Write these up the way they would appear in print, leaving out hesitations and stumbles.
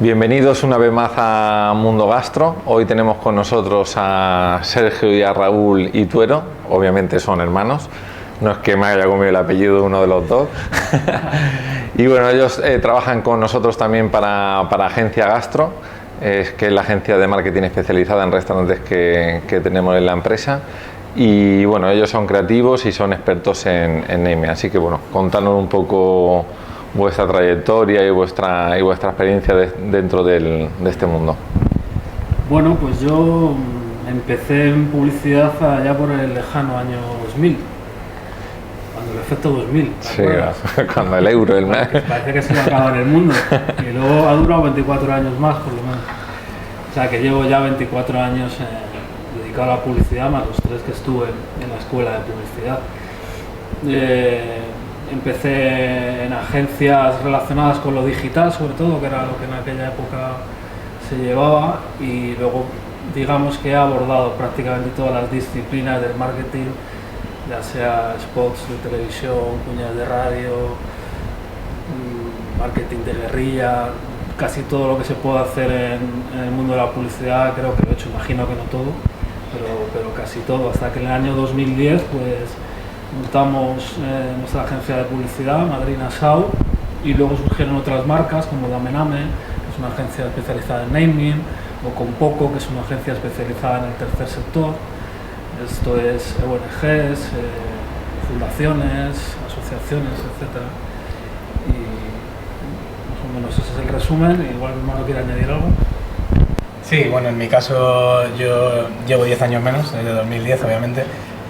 Bienvenidos una vez más a Mundo Gastro. Hoy tenemos con nosotros a Sergio y a Raúl Ituero. Obviamente son hermanos, no es que me haya comido el apellido de uno de los dos. Y bueno, ellos trabajan con nosotros también para Agencia Gastro, que es la agencia de marketing especializada en restaurantes que tenemos en la empresa. Y bueno, ellos son creativos y son expertos en naming. Así que bueno, contanos un poco vuestra trayectoria y vuestra experiencia dentro de este mundo. Bueno, pues yo empecé en publicidad allá por el lejano año 2000, cuando el efecto 2000. Sí, cuando el euro, el mes. Parece que se iba a acabar el mundo. Y luego ha durado 24 años más, por lo menos. O sea que llevo ya 24 años dedicado a la publicidad, más los 3 que estuve en la escuela de publicidad. Empecé en agencias relacionadas con lo digital, sobre todo, que era lo que en aquella época se llevaba, y luego digamos que he abordado prácticamente todas las disciplinas del marketing, ya sea spots de televisión, cuñas de radio, marketing de guerrilla, casi todo lo que se puede hacer en el mundo de la publicidad. Creo que lo he hecho, imagino que no todo, pero casi todo, hasta que en el año 2010 pues montamos nuestra agencia de publicidad, Madrina Sau, y luego surgieron otras marcas como Damename, que es una agencia especializada en naming, o Conpoco, que es una agencia especializada en el tercer sector. Esto es ONGs, fundaciones, asociaciones, etc. Y más o menos ese es el resumen. Igual mi hermano quiere añadir algo. Sí, bueno, en mi caso yo llevo 10 años menos, desde 2010 obviamente.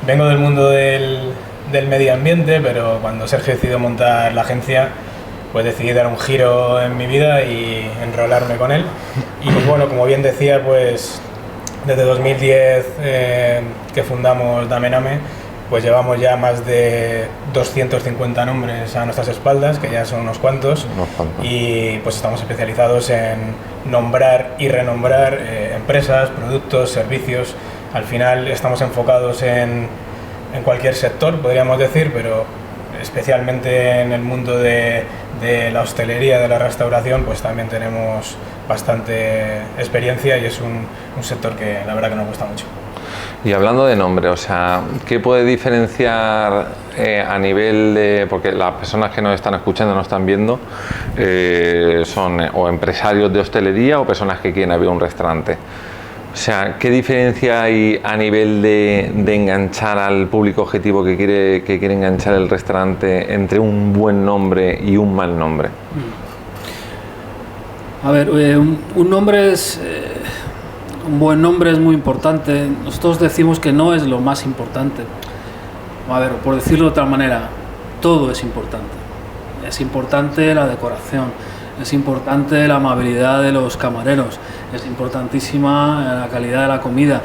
Vengo del mundo del medio ambiente, pero cuando Sergio decidió montar la agencia, pues decidí dar un giro en mi vida y enrolarme con él. Y pues bueno, como bien decía, pues desde 2010 que fundamos Damename, pues llevamos ya más de 250 nombres a nuestras espaldas, que ya son unos cuantos. Y pues estamos especializados en nombrar y renombrar empresas, productos, servicios. Al final estamos enfocados en cualquier sector, podríamos decir, pero especialmente en el mundo de la hostelería, de la restauración, pues también tenemos bastante experiencia y es un sector que la verdad que nos gusta mucho. Y hablando de nombre, o sea, ¿qué puede diferenciar a nivel de...? Porque las personas que nos están escuchando, nos están viendo, son o empresarios de hostelería o personas que quieren abrir un restaurante. O sea, ¿qué diferencia hay a nivel de enganchar al público objetivo que quiere enganchar el restaurante entre un buen nombre y un mal nombre? A ver, un nombre es... un buen nombre es muy importante. Nosotros decimos que no es lo más importante. A ver, por decirlo de otra manera, todo es importante. Es importante la decoración, es importante la amabilidad de los camareros, es importantísima la calidad de la comida.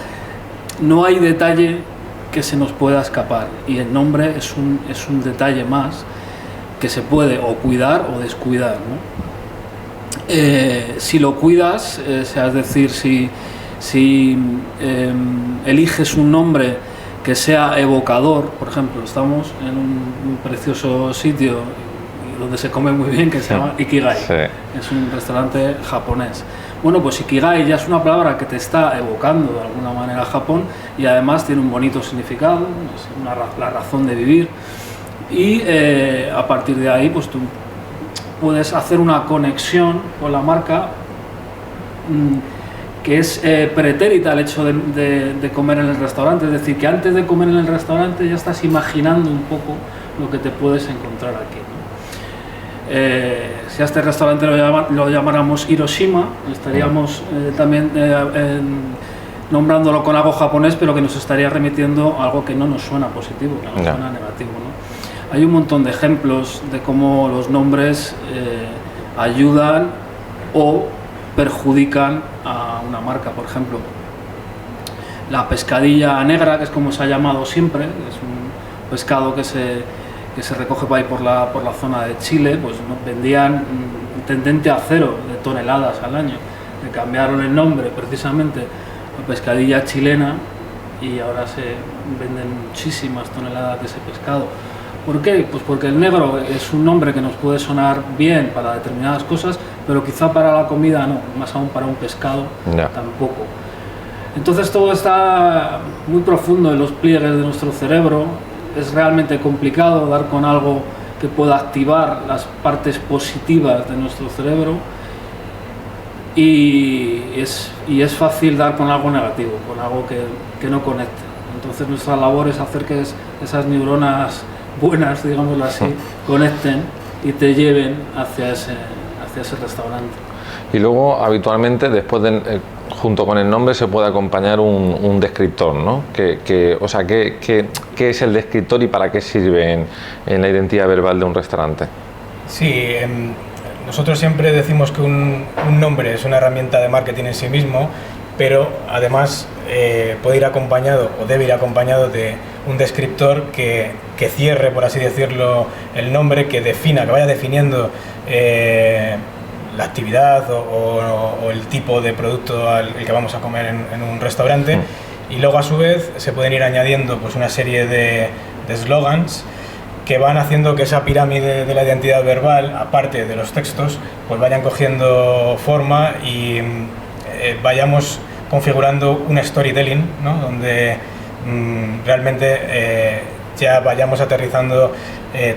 No hay detalle que se nos pueda escapar, y el nombre es un detalle más que se puede o cuidar o descuidar, ¿no? Si lo cuidas, es decir, si eliges un nombre que sea evocador, por ejemplo, estamos en un precioso sitio donde se come muy bien, que se llama Ikigai. Sí. Es un restaurante japonés. Bueno, pues Ikigai ya es una palabra que te está evocando de alguna manera a Japón, y además tiene un bonito significado, es la razón de vivir, y a partir de ahí pues tú puedes hacer una conexión con la marca que es pretérita al hecho de comer en el restaurante. Es decir, que antes de comer en el restaurante ya estás imaginando un poco lo que te puedes encontrar aquí, ¿no? Si a este restaurante lo llamáramos Hiroshima, estaríamos también nombrándolo con algo japonés, pero que nos estaría remitiendo a algo que no nos suena positivo, que nos suena negativo, ¿no? Hay un montón de ejemplos de cómo los nombres ayudan o perjudican a una marca. Por ejemplo, la pescadilla negra, que es como se ha llamado siempre, es un pescado que se recoge por ahí por la zona de Chile, pues vendían tendente a 0 de toneladas al año. Le cambiaron el nombre precisamente a pescadilla chilena y ahora se venden muchísimas toneladas de ese pescado. ¿Por qué? Pues porque el negro es un nombre que nos puede sonar bien para determinadas cosas, pero quizá para la comida no, más aún para un pescado tampoco. Entonces todo está muy profundo en los pliegues de nuestro cerebro, es realmente complicado dar con algo que pueda activar las partes positivas de nuestro cerebro y es fácil dar con algo negativo, con algo que no conecte. Entonces nuestra labor es hacer que esas neuronas buenas, digámoslo así, conecten y te lleven hacia ese restaurante. Y luego habitualmente después junto con el nombre se puede acompañar un descriptor, ¿no? O sea, ¿qué es el descriptor y para qué sirve en la identidad verbal de un restaurante? Sí, nosotros siempre decimos que un nombre es una herramienta de marketing en sí mismo, pero además puede ir acompañado o debe ir acompañado de un descriptor que cierre, por así decirlo, el nombre, que vaya definiendo la actividad o el tipo de producto al que vamos a comer en un restaurante. Y luego a su vez se pueden ir añadiendo pues una serie de slogans que van haciendo que esa pirámide de la identidad verbal, aparte de los textos, pues vayan cogiendo forma y vayamos configurando un storytelling, ¿no? Donde realmente ya vayamos aterrizando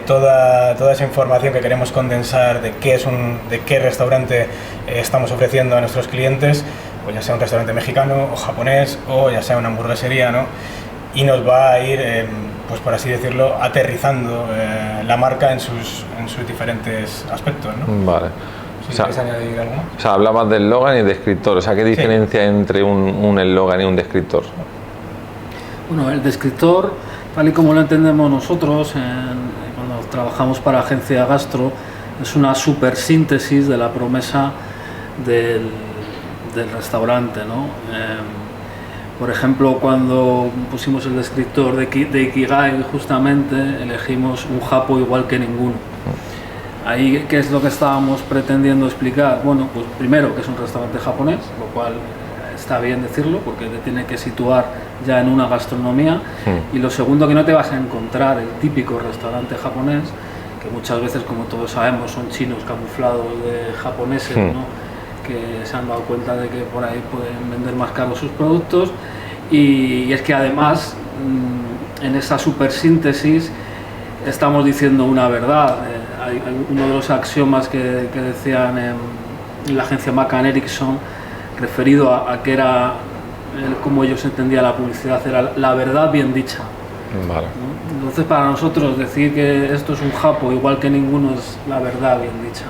toda esa información que queremos condensar de qué restaurante estamos ofreciendo a nuestros clientes, pues ya sea un restaurante mexicano o japonés o ya sea una hamburguesería, ¿no? Y nos va a ir, pues por así decirlo, aterrizando la marca en sus diferentes aspectos, ¿no? Vale. ¿Quieres añadir algo más? O sea, hablabas de eslogan y descriptor. O sea, ¿qué diferencia hay entre un eslogan y un descriptor? Bueno, el descriptor, tal y como lo entendemos nosotros cuando trabajamos para Agencia Gastro, es una supersíntesis de la promesa del restaurante, ¿no? Por ejemplo, cuando pusimos el descriptor de Ikigai, justamente elegimos un japo igual que ninguno. Ahí, ¿qué es lo que estábamos pretendiendo explicar? Bueno, pues primero que es un restaurante japonés, lo cual está bien decirlo porque te tiene que situar ya en una gastronomía. Y lo segundo, que no te vas a encontrar el típico restaurante japonés, que muchas veces, como todos sabemos, son chinos camuflados de japoneses, ¿no? Que se han dado cuenta de que por ahí pueden vender más caros sus productos. Y es que además, en esa supersíntesis, estamos diciendo una verdad. Hay uno de los axiomas que decían en la agencia McCann Erickson, referido a que era como ellos entendían la publicidad, era la verdad bien dicha. Vale. ¿No? Entonces, para nosotros decir que esto es un japo igual que ninguno es la verdad bien dicha.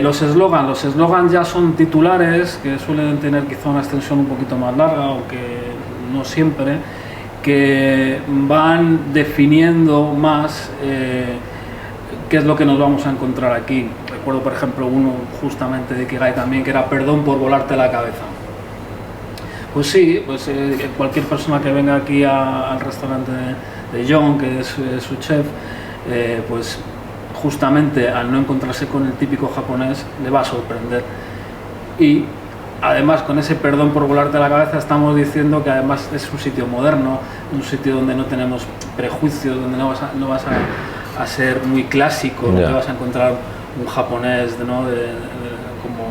Los eslogans ya son titulares que suelen tener quizá una extensión un poquito más larga, aunque no siempre, que van definiendo más qué es lo que nos vamos a encontrar aquí. Recuerdo, por ejemplo, uno justamente de Ikigai también, que era perdón por volarte la cabeza. Pues sí, pues cualquier persona que venga aquí al restaurante de John, que es su chef, pues justamente al no encontrarse con el típico japonés le va a sorprender. Y además, con ese perdón por volarte la cabeza, estamos diciendo que además es un sitio moderno, un sitio donde no tenemos prejuicios, donde no vas a ser muy clásico, no te vas a encontrar un japonés como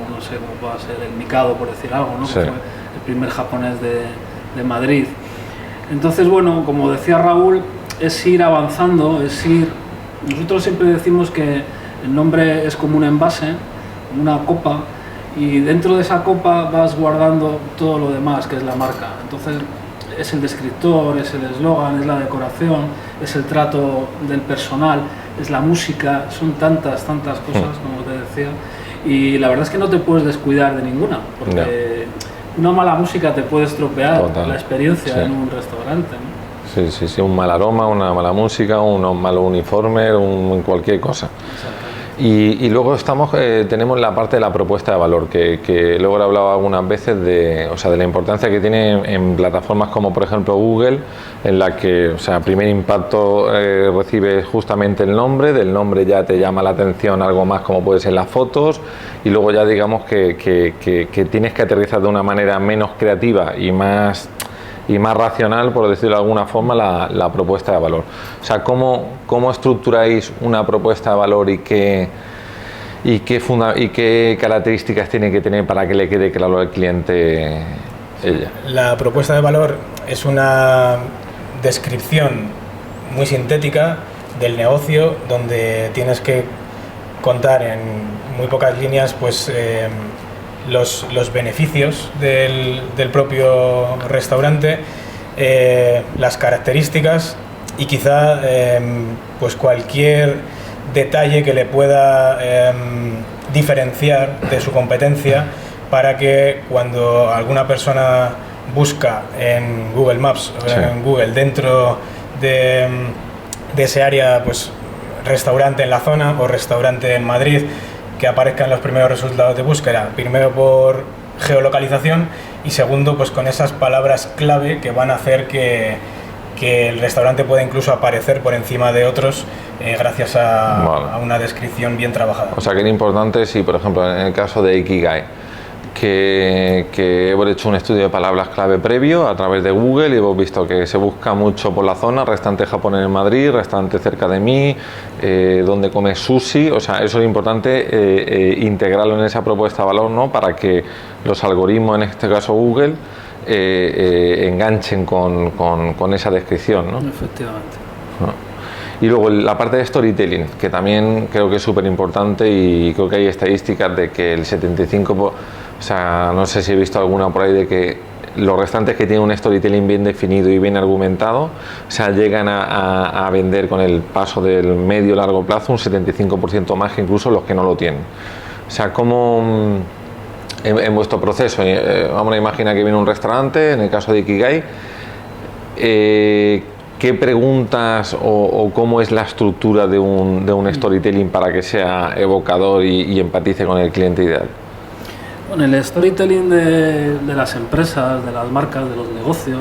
no sé, como pueda ser el Mikado, por decir algo, ¿no? Sí. Que fue el primer japonés de Madrid. Entonces, bueno, como decía Raúl, es ir avanzando, nosotros siempre decimos que el nombre es como un envase, una copa, y dentro de esa copa vas guardando todo lo demás, que es la marca. Entonces es el descriptor, es el eslogan, es la decoración, es el trato del personal, es la música, son tantas cosas, como te decía, y la verdad es que no te puedes descuidar de ninguna, porque una mala música te puede estropear la experiencia en un restaurante, ¿no? Sí, un mal aroma, una mala música, unos malos uniformes, cualquier cosa. Y luego tenemos la parte de la propuesta de valor, que luego he hablado algunas veces de la importancia que tiene en plataformas como por ejemplo Google, en la que, primer impacto recibes justamente el nombre, del nombre ya te llama la atención algo más como puede ser las fotos, y luego ya digamos que tienes que aterrizar de una manera menos creativa y más y más racional, por decirlo de alguna forma, la propuesta de valor. O sea, ¿cómo estructuráis una propuesta de valor y qué características tiene que tener para que le quede claro al cliente ella? La propuesta de valor es una descripción muy sintética del negocio, donde tienes que contar en muy pocas líneas pues los beneficios del propio restaurante, las características y quizá pues cualquier detalle que le pueda diferenciar de su competencia, para que cuando alguna persona busca en Google Maps, sí, en Google, dentro de ese área, pues restaurante en la zona o restaurante en Madrid, que aparezcan los primeros resultados de búsqueda, primero por geolocalización y segundo pues con esas palabras clave que van a hacer que el restaurante pueda incluso aparecer por encima de otros gracias a una descripción bien trabajada. O sea, que es importante, si por ejemplo en el caso de Ikigai, que hemos hecho un estudio de palabras clave previo a través de Google y hemos visto que se busca mucho por la zona, restaurante japonés en Madrid, restaurante cerca de mí, donde comes sushi. O sea, eso es importante integrarlo en esa propuesta de valor, ¿no? Para que los algoritmos, en este caso Google, enganchen con esa descripción, ¿no? Efectivamente. Y luego la parte de storytelling, que también creo que es súper importante, y creo que hay estadísticas de que el 75%, o sea, no sé si he visto alguna por ahí, de que los restaurantes que tienen un storytelling bien definido y bien argumentado, o sea, llegan a vender con el paso del medio largo plazo un 75% más que incluso los que no lo tienen. O sea, como en vuestro proceso, vamos a imaginar que viene un restaurante, en el caso de Ikigai, ¿qué preguntas o cómo es la estructura de un storytelling para que sea evocador y empatice con el cliente ideal? Bueno, el storytelling de las empresas, de las marcas, de los negocios,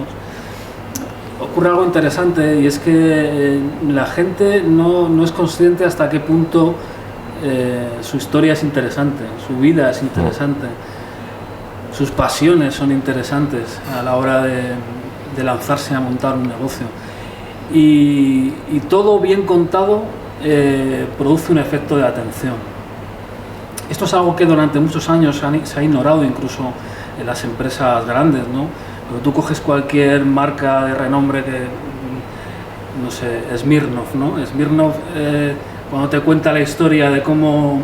ocurre algo interesante, y es que la gente no es consciente hasta qué punto su historia es interesante, su vida es interesante, sus pasiones son interesantes a la hora de lanzarse a montar un negocio. Y todo bien contado produce un efecto de atención. Esto es algo que durante muchos años se ha ignorado incluso en las empresas grandes, ¿no? Pero tú coges cualquier marca de renombre, que no sé, Smirnoff, ¿no? Smirnoff, cuando te cuenta la historia de cómo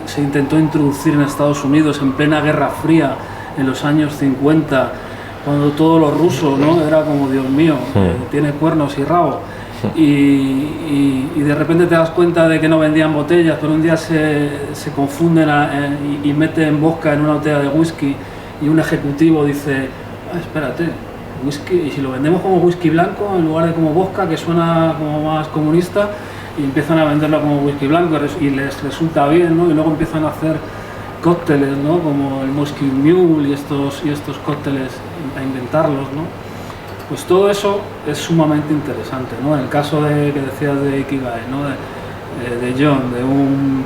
se intentó introducir en Estados Unidos en plena Guerra Fría en los años 50, cuando todo lo ruso, ¿no? Era como, Dios mío, tiene cuernos y rabo. Y de repente te das cuenta de que no vendían botellas, pero un día se confunden y meten vodka en una botella de whisky, y un ejecutivo dice: espérate, whisky, y si lo vendemos como whisky blanco en lugar de como vodka, que suena como más comunista, y empiezan a venderlo como whisky blanco y les resulta bien, ¿no? Y luego empiezan a hacer cócteles, ¿no? Como el Moscow Mule y estos cócteles, a inventarlos, ¿no? Pues todo eso es sumamente interesante, ¿no? En el caso que decías de Ikigai, ¿no? De John, de un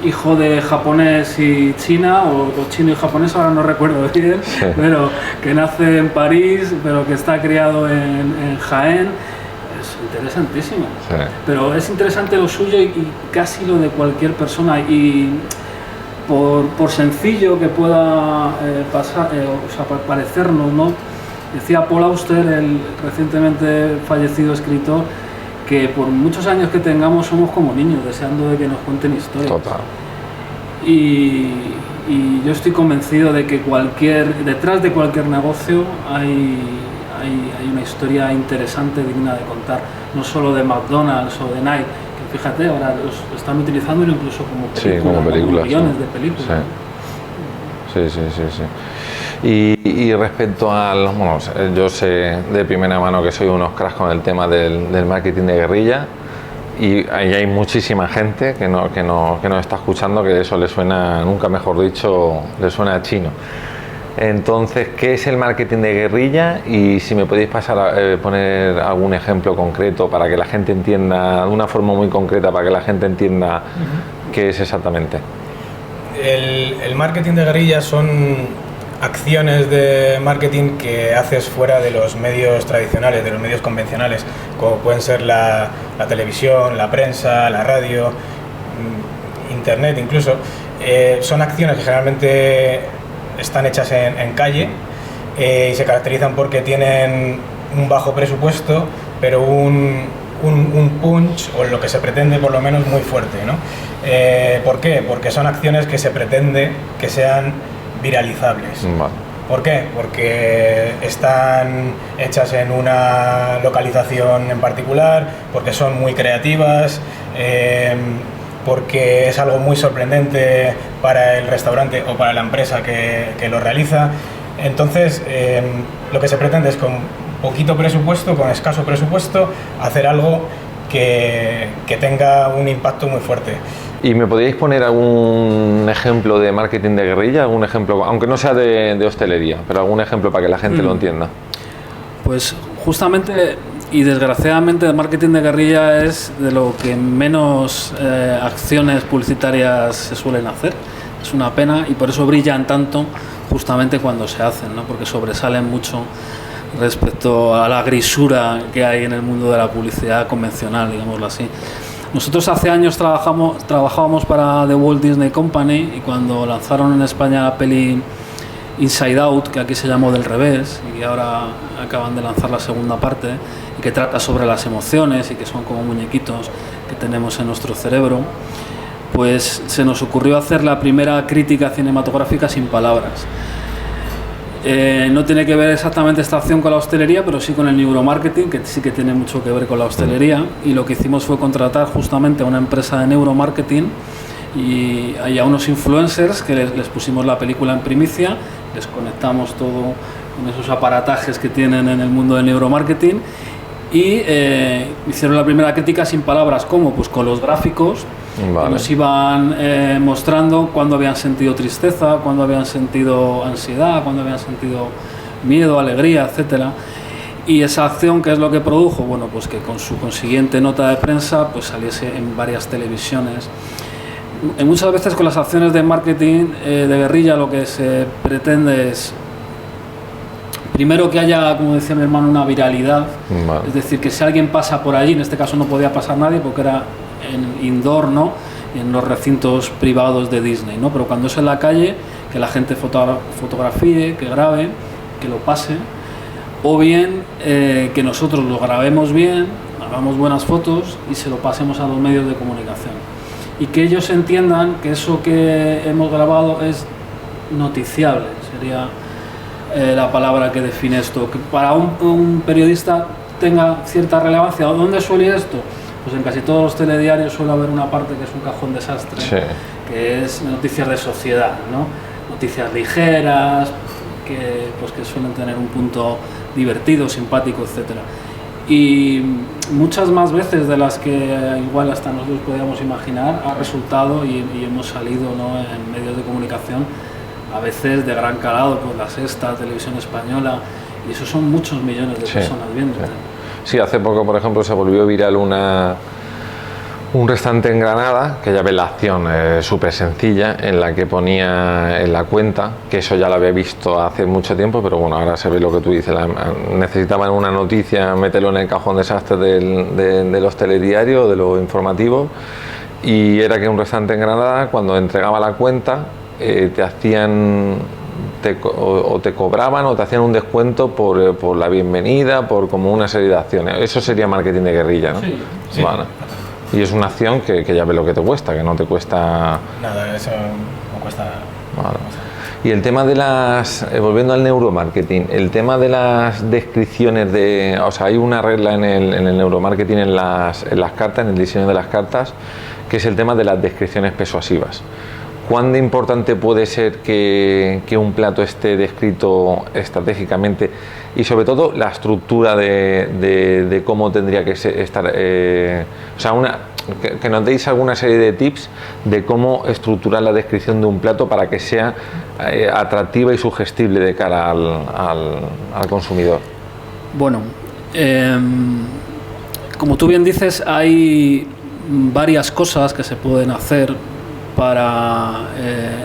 hijo de japonés y china, o chino y japonés, ahora no recuerdo bien, sí, pero que nace en París, pero que está criado en Jaén. Es interesantísimo, sí. Pero es interesante lo suyo y casi lo de cualquier persona, y por sencillo que pueda parecernos, ¿no? Decía Paul Auster, el recientemente fallecido escritor, que por muchos años que tengamos somos como niños, deseando de que nos cuenten historias. Total. Y yo estoy convencido de que detrás de cualquier negocio hay una historia interesante, digna de contar, no solo de McDonald's o de Nike, que fíjate, ahora los están utilizando incluso como películas, sí, como películas, millones sí, de películas. Sí. Y respecto al, bueno, yo sé de primera mano que soy unos cracks con el tema del marketing de guerrilla, y ahí hay muchísima gente que nos está escuchando que eso le suena, nunca mejor dicho, le suena a chino. Entonces, ¿qué es el marketing de guerrilla? Y si me podéis pasar a poner algún ejemplo concreto para que la gente entienda, de una forma muy concreta, para que la gente entienda qué es exactamente. El marketing de guerrilla son acciones de marketing que haces fuera de los medios tradicionales, de los medios convencionales, como pueden ser la televisión, la prensa, la radio, internet incluso. Son acciones que generalmente están hechas en calle y se caracterizan porque tienen un bajo presupuesto, pero un punch, o lo que se pretende por lo menos, muy fuerte, ¿no? ¿Por qué? Porque son acciones que se pretende que sean viralizables. Vale. ¿Por qué? Porque están hechas en una localización en particular, porque son muy creativas, porque es algo muy sorprendente para el restaurante o para la empresa que lo realiza. Entonces, lo que se pretende es, con poquito presupuesto, con escaso presupuesto, hacer algo que tenga un impacto muy fuerte. ¿Y me podríais poner algún ejemplo de marketing de guerrilla? ¿Algún ejemplo, aunque no sea de hostelería, pero algún ejemplo para que la gente lo entienda? Pues justamente y desgraciadamente el marketing de guerrilla es de lo que menos acciones publicitarias se suelen hacer. Es una pena y por eso brillan tanto justamente cuando se hacen, ¿no? Porque sobresalen mucho respecto a la grisura que hay en el mundo de la publicidad convencional, digámoslo así. Nosotros hace años trabajábamos para The Walt Disney Company, y cuando lanzaron en España la peli Inside Out, que aquí se llamó Del Revés, y ahora acaban de lanzar la segunda parte, y que trata sobre las emociones y que son como muñequitos que tenemos en nuestro cerebro, pues se nos ocurrió hacer la primera crítica cinematográfica sin palabras. No tiene que ver exactamente esta acción con la hostelería, pero sí con el neuromarketing, que sí que tiene mucho que ver con la hostelería, y lo que hicimos fue contratar justamente a una empresa de neuromarketing y a unos influencers que les pusimos la película en primicia, les conectamos todo con esos aparatajes que tienen en el mundo del neuromarketing y hicieron la primera crítica sin palabras. ¿Cómo? Pues con los gráficos. Vale. Que nos iban mostrando cuándo habían sentido tristeza, cuándo habían sentido ansiedad, cuándo habían sentido miedo, alegría, etcétera. Y esa acción, ¿qué es lo que produjo? Bueno, pues que con su consiguiente nota de prensa pues saliese en varias televisiones. Muchas veces con las acciones de marketing de guerrilla lo que se pretende es, primero, que haya, como decía mi hermano, una viralidad. Vale. Es decir, que si alguien pasa por allí, en este caso no podía pasar nadie porque era en indoor, ¿no? En los recintos privados de Disney, ¿no? Pero cuando es en la calle, que la gente fotografíe, que grabe, que lo pase, o bien que nosotros lo grabemos bien, hagamos buenas fotos y se lo pasemos a los medios de comunicación. Y que ellos entiendan que eso que hemos grabado es noticiable, sería la palabra que define esto, que para un periodista tenga cierta relevancia. ¿Dónde suele ir esto? Pues en casi todos los telediarios suele haber una parte que es un cajón desastre, sí, que es noticias de sociedad, ¿no? Noticias ligeras, que suelen tener un punto divertido, simpático, etcétera. Y muchas más veces de las que igual hasta nosotros podíamos imaginar ha resultado y hemos salido, ¿no?, en medios de comunicación, a veces de gran calado, pues La Sexta, Televisión Española, y eso son muchos millones de personas viéndote. Sí, hace poco, por ejemplo, se volvió viral un restaurante en Granada, que ya ves la acción súper sencilla, en la que ponía en la cuenta, que eso ya lo había visto hace mucho tiempo, pero bueno, ahora se ve lo que tú dices, necesitaban una noticia, mételo en el cajón desastre de los telediarios, de los informativos, y era que un restaurante en Granada, cuando entregaba la cuenta, te hacían... te cobraban o te hacían un descuento por la bienvenida, por como una serie de acciones. Eso sería marketing de guerrilla, ¿no? Sí, sí. Vale. Y es una acción que ya ves lo que te cuesta, que no te cuesta... Nada, eso no cuesta nada. Vale. Y el tema de las... volviendo al neuromarketing, el tema de las descripciones de... O sea, hay una regla en el neuromarketing, en las cartas, en el diseño de las cartas, que es el tema de las descripciones persuasivas. ¿Cuán importante puede ser que un plato esté descrito estratégicamente y sobre todo la estructura de cómo tendría que estar? O sea, que nos deis alguna serie de tips de cómo estructurar la descripción de un plato para que sea atractiva y sugestible de cara al consumidor. Bueno, como tú bien dices, hay varias cosas que se pueden hacer para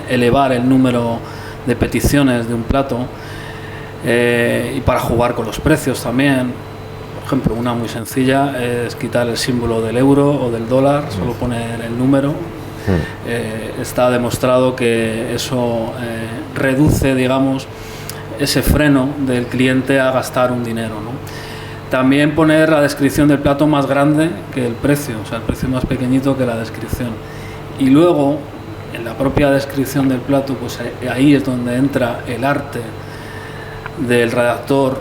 elevar el número de peticiones de un plato, y para jugar con los precios también. Por ejemplo, una muy sencilla es quitar el símbolo del euro o del dólar, solo poner el número. Está demostrado que eso reduce, digamos, ese freno del cliente a gastar un dinero, ¿no? También poner la descripción del plato más grande que el precio, o sea, el precio más pequeñito que la descripción. Y luego, en la propia descripción del plato, pues ahí es donde entra el arte del redactor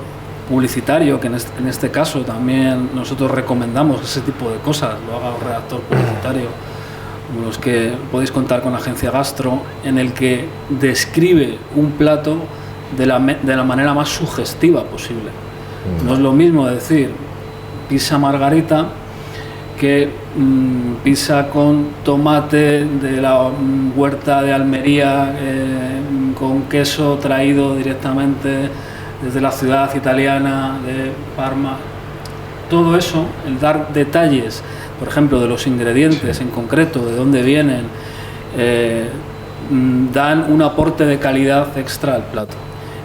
publicitario, que en este caso también nosotros recomendamos ese tipo de cosas, lo haga un redactor publicitario, como los que podéis contar con Agencia Gastro, en el que describe un plato de la manera más sugestiva posible. No es lo mismo decir pizza margarita que pizza con tomate de la huerta de Almería, con queso traído directamente desde la ciudad italiana de Parma. Todo eso, el dar detalles, por ejemplo, de los ingredientes en concreto, de dónde vienen, dan un aporte de calidad extra al plato.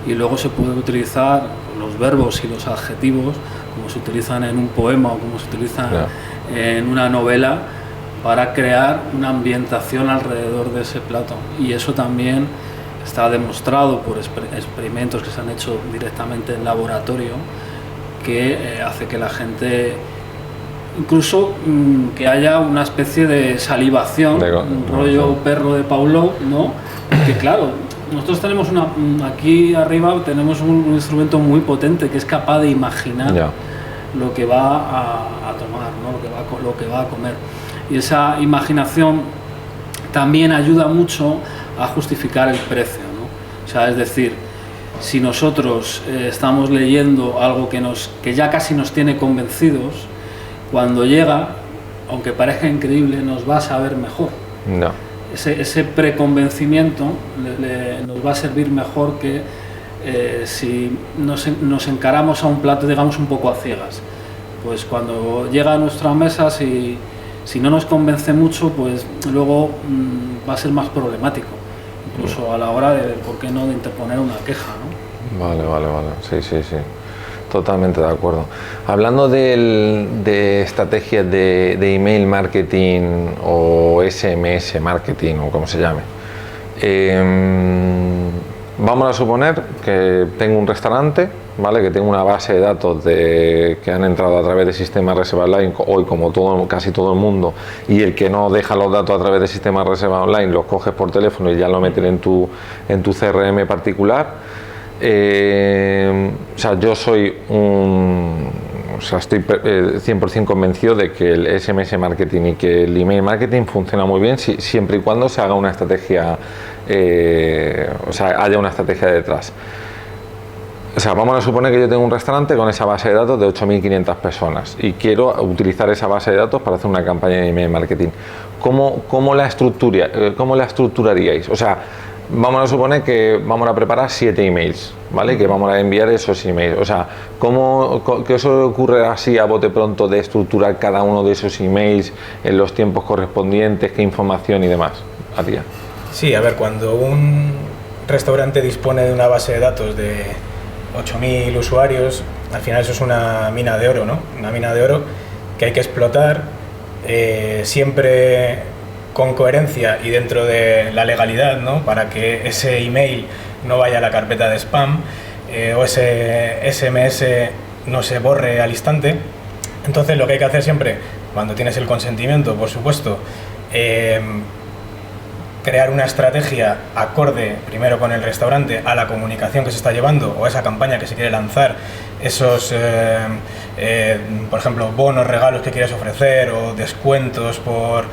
Y luego se puede utilizar los verbos y los adjetivos como se utilizan en un poema o como se utilizan en una novela, para crear una ambientación alrededor de ese plato. Y eso también está demostrado por experimentos que se han hecho directamente en laboratorio, que hace que la gente, incluso que haya una especie de salivación, un rollo perro de Pavlov, ¿no? Que claro, nosotros tenemos aquí arriba tenemos un instrumento muy potente que es capaz de imaginar lo que va a tomar, ¿no? lo que va a comer. Y esa imaginación también ayuda mucho a justificar el precio, ¿no? O sea, es decir, si nosotros estamos leyendo algo que ya casi nos tiene convencidos, cuando llega, aunque parezca increíble, nos va a saber mejor. Ese preconvencimiento nos va a servir mejor que si nos encaramos a un plato, digamos, un poco a ciegas. Pues cuando llega a nuestra mesa, si no nos convence mucho, pues luego va a ser más problemático, incluso a la hora de, ¿por qué no?, de interponer una queja, ¿no? Vale. Sí. Totalmente de acuerdo. Hablando de estrategias de email marketing o SMS marketing o como se llame, vamos a suponer que tengo un restaurante, ¿vale? Que tengo una base de datos que han entrado a través del sistema Reserva Online, hoy como casi todo el mundo, y el que no deja los datos a través del sistema Reserva Online los coges por teléfono y ya lo meten en tu CRM particular. O sea, yo soy estoy 100% convencido de que el SMS marketing y que el email marketing funciona muy bien siempre y cuando se haga una estrategia, o sea, haya una estrategia detrás. O sea, vamos a suponer que yo tengo un restaurante con esa base de datos de 8.500 personas y quiero utilizar esa base de datos para hacer una campaña de email marketing. ¿Cómo la estructuraríais? O sea, vamos a suponer que vamos a preparar 7 emails, ¿vale? Que vamos a enviar esos emails. O sea, ¿qué os ocurre así a bote pronto de estructurar cada uno de esos emails en los tiempos correspondientes, qué información y demás? Adrián. Sí, a ver, cuando un restaurante dispone de una base de datos de 8.000 usuarios, al final eso es una mina de oro, ¿no? Una mina de oro que hay que explotar siempre con coherencia y dentro de la legalidad, ¿no? Para que ese email no vaya a la carpeta de spam o ese SMS no se borre al instante. Entonces lo que hay que hacer siempre, cuando tienes el consentimiento, por supuesto, crear una estrategia acorde primero con el restaurante a la comunicación que se está llevando o esa campaña que se quiere lanzar, esos, por ejemplo, bonos, regalos que quieres ofrecer o descuentos por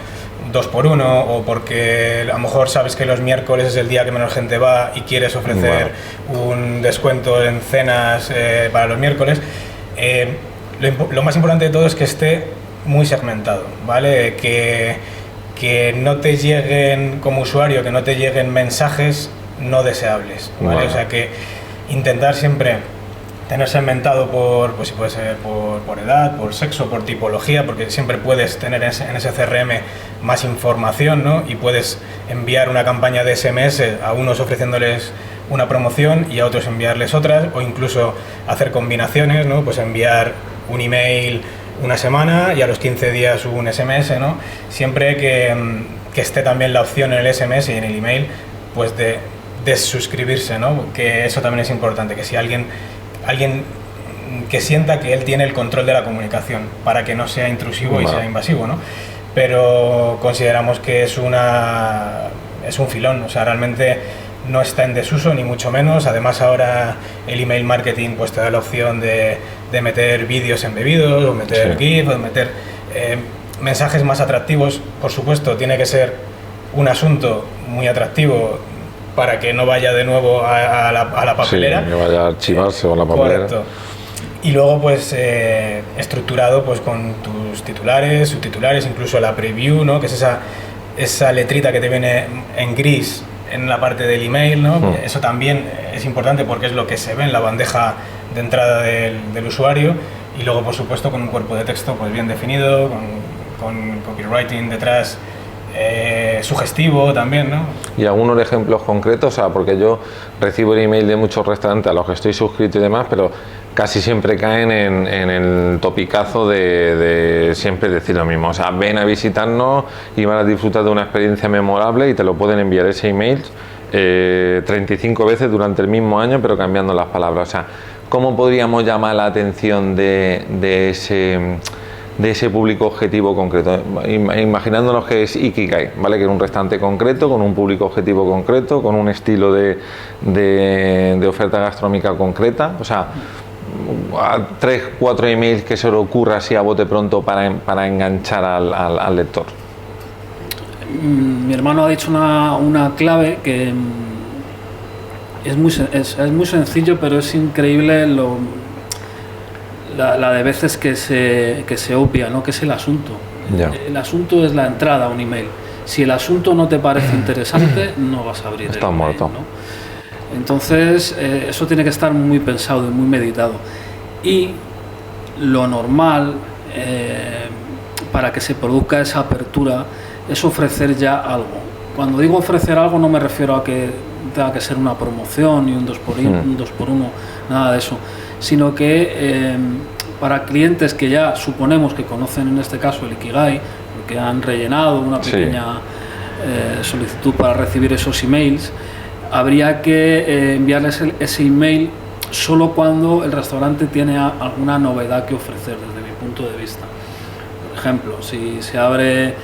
2x1 o porque a lo mejor sabes que los miércoles es el día que menos gente va y quieres ofrecer un descuento en cenas para los miércoles. Lo más importante de todo es que esté muy segmentado, ¿vale? Que no te lleguen, como usuario, que no te lleguen mensajes no deseables, ¿vale? O sea, que intentar siempre tener segmentado por, pues si puede ser por edad, por sexo, por tipología, porque siempre puedes tener en ese CRM más información, ¿no? Y puedes enviar una campaña de SMS a unos ofreciéndoles una promoción y a otros enviarles otras, o incluso hacer combinaciones, ¿no? Pues enviar un email una semana y a los 15 días un SMS, ¿no? Siempre que esté también la opción en el SMS y en el email, pues de desuscribirse, ¿no? Que eso también es importante, que si alguien que sienta que él tiene el control de la comunicación para que no sea intrusivo y sea invasivo, ¿no? Pero consideramos que es un filón, o sea, realmente no está en desuso ni mucho menos. Además ahora el email marketing pues te da la opción de meter vídeos embebidos o meter GIF o meter mensajes más atractivos. Por supuesto tiene que ser un asunto muy atractivo para que no vaya de nuevo a la papelera. Sí, que vaya a archivarse con la papelera. Correcto. Y luego pues estructurado pues con tus titulares, subtitulares, incluso la preview, ¿no? Que es esa letrita que te viene en gris en la parte del email, ¿no? Eso también es importante porque es lo que se ve en la bandeja de entrada del usuario. Y luego por supuesto con un cuerpo de texto pues bien definido, con copywriting detrás, sugestivo también, ¿no? Y algunos ejemplos concretos, o sea, porque yo recibo el email de muchos restaurantes a los que estoy suscrito y demás, pero casi siempre caen en el topicazo de siempre decir lo mismo, o sea, ven a visitarnos y van a disfrutar de una experiencia memorable y te lo pueden enviar ese email 35 veces durante el mismo año, pero cambiando las palabras. O sea, ¿cómo podríamos llamar la atención de ese público objetivo concreto? Imaginándonos que es Ikigai, ¿vale? Que es un restaurante concreto, con un público objetivo concreto, con un estilo de oferta gastronómica concreta. O sea, 3, 4 emails que se le ocurra así a bote pronto para enganchar al lector. Mi hermano ha dicho una clave que es muy sencillo, pero es increíble la de veces que se obvia, ¿no? Que es el asunto. Ya. El asunto es la entrada a un email. Si el asunto no te parece interesante, no vas a abrir Está el email, muerto. ¿no? Entonces, eso tiene que estar muy pensado y muy meditado. Y lo normal para que se produzca esa apertura es ofrecer ya algo. Cuando digo ofrecer algo no me refiero a que tenga que ser una promoción ni un 2x1, nada de eso, sino que para clientes que ya suponemos que conocen en este caso el Ikigai, porque han rellenado una pequeña solicitud para recibir esos emails, habría que enviarles ese email solo cuando el restaurante tiene alguna novedad que ofrecer desde mi punto de vista. Por ejemplo, si se abre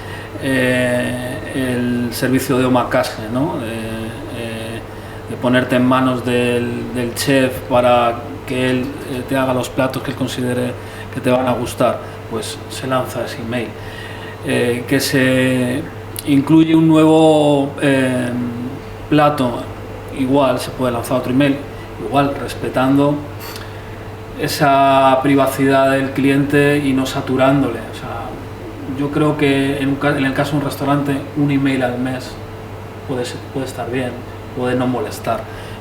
el servicio de omakase, ¿no? De ponerte en manos del chef para que él te haga los platos que él considere que te van a gustar, pues se lanza ese email. Que se incluye un nuevo plato, igual se puede lanzar otro email, igual respetando esa privacidad del cliente y no saturándole. O sea, yo creo que en el caso de un restaurante, un email al mes puede estar bien, puede no molestar.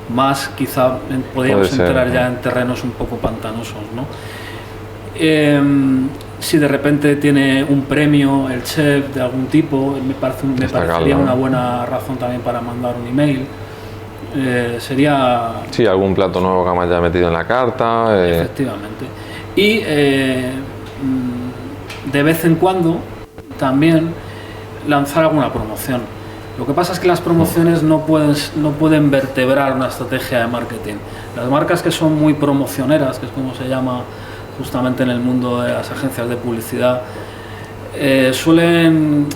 Más quizá podríamos entrar ya en terrenos un poco pantanosos, ¿no? Si de repente tiene un premio el chef de algún tipo, me parecería una buena razón también para mandar un email. Sería... Sí, algún plato nuevo que me haya metido en la carta. Efectivamente. Y de vez en cuando también lanzar alguna promoción. Lo que pasa es que las promociones no pueden vertebrar una estrategia de marketing. Las marcas que son muy promocioneras, que es como se llama justamente en el mundo de las agencias de publicidad, suelen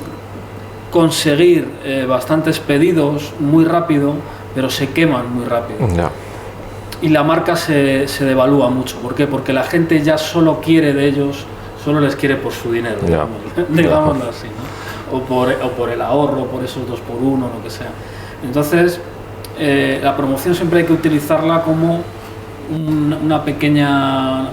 conseguir bastantes pedidos muy rápido, pero se queman muy rápido. Ya. Y la marca se devalúa mucho. ¿Por qué? Porque la gente ya solo quiere de ellos, solo les quiere por su dinero, digámoslo así, ¿no? O por el ahorro, por esos 2x1, lo que sea. Entonces, la promoción siempre hay que utilizarla como una pequeña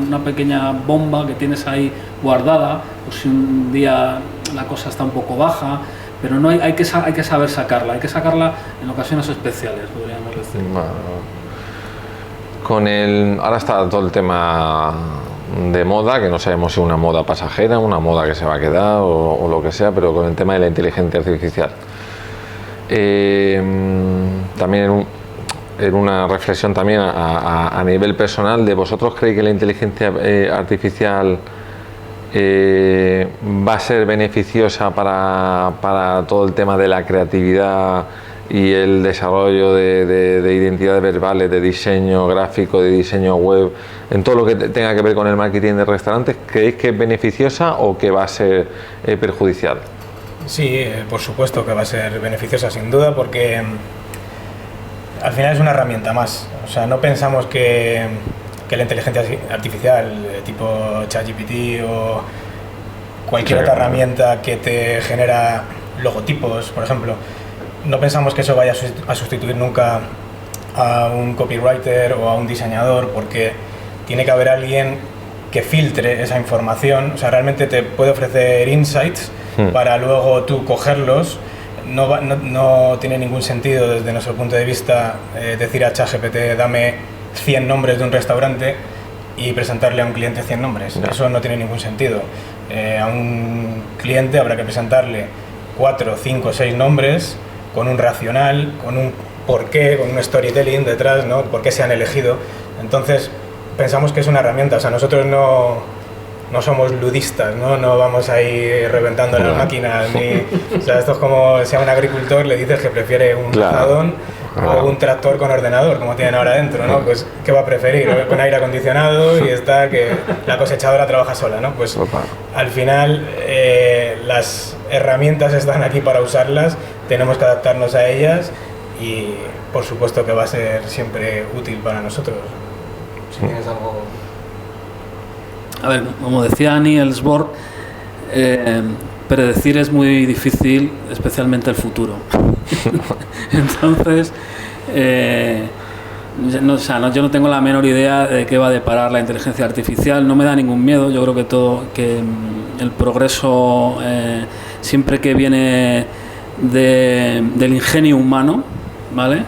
bomba que tienes ahí guardada, pues si un día la cosa está un poco baja, pero no hay que saber sacarla, hay que sacarla en ocasiones especiales, podríamos decir. Bueno. ahora está todo el tema de moda, que no sabemos si es una moda pasajera, una moda que se va a quedar o lo que sea, pero con el tema de la inteligencia artificial. También en una reflexión también a nivel personal, ¿de vosotros creéis que la inteligencia artificial va a ser beneficiosa para todo el tema de la creatividad y el desarrollo de identidades verbales, de diseño gráfico, de diseño web, en todo lo que tenga que ver con el marketing de restaurantes? ¿Creéis que es beneficiosa o que va a ser perjudicial? Sí, por supuesto que va a ser beneficiosa, sin duda, porque al final es una herramienta más. O sea, no pensamos que la inteligencia artificial, tipo ChatGPT o cualquier otra herramienta que te genera logotipos, por ejemplo, no pensamos que eso vaya a sustituir nunca a un copywriter o a un diseñador, porque tiene que haber alguien que filtre esa información. O sea, realmente te puede ofrecer insights para luego tú cogerlos. No tiene ningún sentido desde nuestro punto de vista decir a ChatGPT dame 100 nombres de un restaurante y presentarle a un cliente 100 nombres. No. Eso no tiene ningún sentido. A un cliente habrá que presentarle 4, 5, 6 nombres con un racional, con un porqué, con un storytelling detrás, ¿no? Por qué se han elegido. Entonces pensamos que es una herramienta. O sea, nosotros no somos ludistas, no vamos a ir reventando las máquinas, o sea, esto es como si a un agricultor le dices que prefiere un azadón o un tractor con ordenador, como tienen ahora dentro, ¿no? Pues, ¿qué va a preferir? Con aire acondicionado y está que la cosechadora trabaja sola, ¿no? Pues al final las herramientas están aquí para usarlas, tenemos que adaptarnos a ellas y por supuesto que va a ser siempre útil para nosotros. Si tienes algo... A ver, como decía Niels Bohr, predecir es muy difícil, especialmente el futuro. Entonces, yo no tengo la menor idea de qué va a deparar la inteligencia artificial. No me da ningún miedo. Yo creo que el progreso, siempre que viene del ingenio humano, ¿vale?,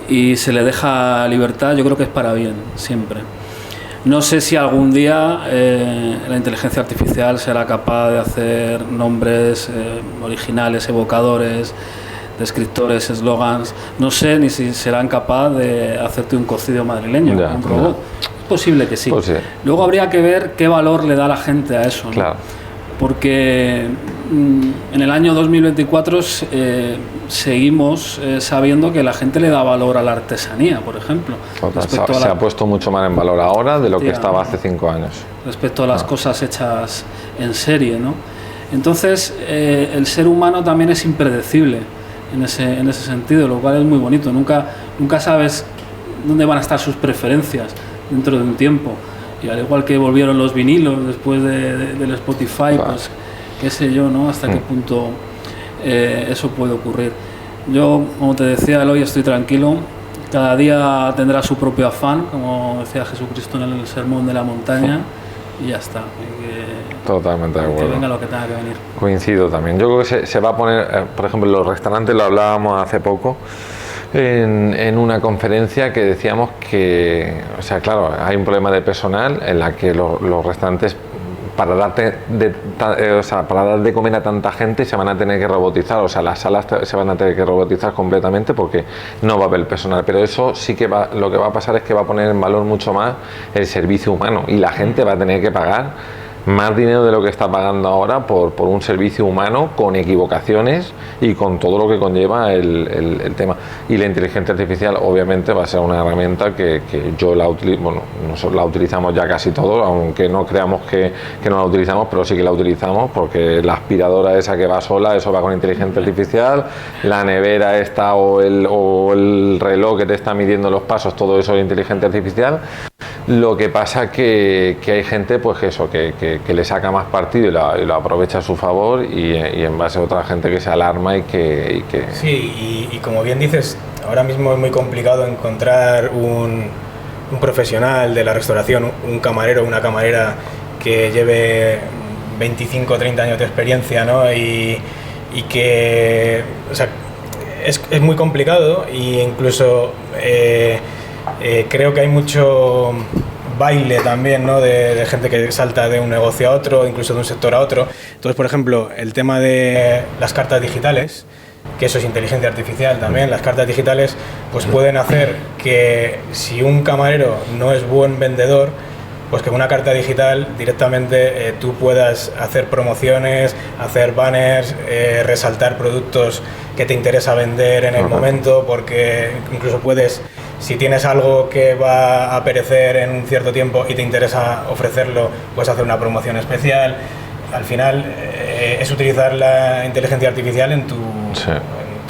y se le deja libertad, yo creo que es para bien, siempre. No sé si algún día la inteligencia artificial será capaz de hacer nombres originales, evocadores, descriptores, eslogans. No sé ni si serán capaces de hacerte un cocido madrileño, un robot. Es posible que sí. Pues sí. Luego habría que ver qué valor le da la gente a eso, ¿no? Claro. Porque en el año 2024 seguimos sabiendo que la gente le da valor a la artesanía, por ejemplo. Se ha puesto mucho más en valor ahora de lo que estaba hace 5 años. Respecto a las cosas hechas en serie, ¿no? Entonces, el ser humano también es impredecible en ese sentido, lo cual es muy bonito. Nunca sabes dónde van a estar sus preferencias dentro de un tiempo. Y al igual que volvieron los vinilos después del Spotify, pues qué sé yo, ¿no? Hasta qué punto eso puede ocurrir. Yo, como te decía, Eloy, estoy tranquilo. Cada día tendrá su propio afán, como decía Jesucristo en el Sermón de la Montaña, y ya está. Totalmente de acuerdo. Que venga lo que tenga que venir. Coincido también. Yo creo que se va a poner, por ejemplo, en los restaurantes, lo hablábamos hace poco, en una conferencia que decíamos que, o sea, claro, hay un problema de personal en la que los restaurantes, para dar de comer a tanta gente, se van a tener que robotizar. O sea, las salas se van a tener que robotizar completamente porque no va a haber personal. Pero eso sí que lo que va a pasar es que va a poner en valor mucho más el servicio humano, y la gente va a tener que pagar más dinero de lo que está pagando ahora por un servicio humano, con equivocaciones y con todo lo que conlleva el tema. Y la inteligencia artificial obviamente va a ser una herramienta que yo la utilizo, bueno, nosotros la utilizamos ya casi todos, aunque no creamos que no la utilizamos, pero sí que la utilizamos, porque la aspiradora esa que va sola, eso va con inteligencia artificial, la nevera esta o el reloj que te está midiendo los pasos, todo eso es inteligencia artificial. Lo que pasa que hay gente pues que le saca más partido y lo aprovecha a su favor, y en base a otra gente que se alarma y que... Sí, y como bien dices, ahora mismo es muy complicado encontrar un profesional de la restauración, un camarero o una camarera que lleve 25 o 30 años de experiencia, ¿no? Y que, o sea, es muy complicado, e incluso Creo que hay mucho baile también, ¿no? de gente que salta de un negocio a otro, incluso de un sector a otro. Entonces, por ejemplo, el tema de las cartas digitales, que eso es inteligencia artificial también, las cartas digitales pues pueden hacer que si un camarero no es buen vendedor, pues que con una carta digital directamente tú puedas hacer promociones, hacer banners, resaltar productos que te interesa vender en el momento, porque incluso puedes, si tienes algo que va a perecer en un cierto tiempo y te interesa ofrecerlo, puedes hacer una promoción especial. Al final es utilizar la inteligencia artificial en tu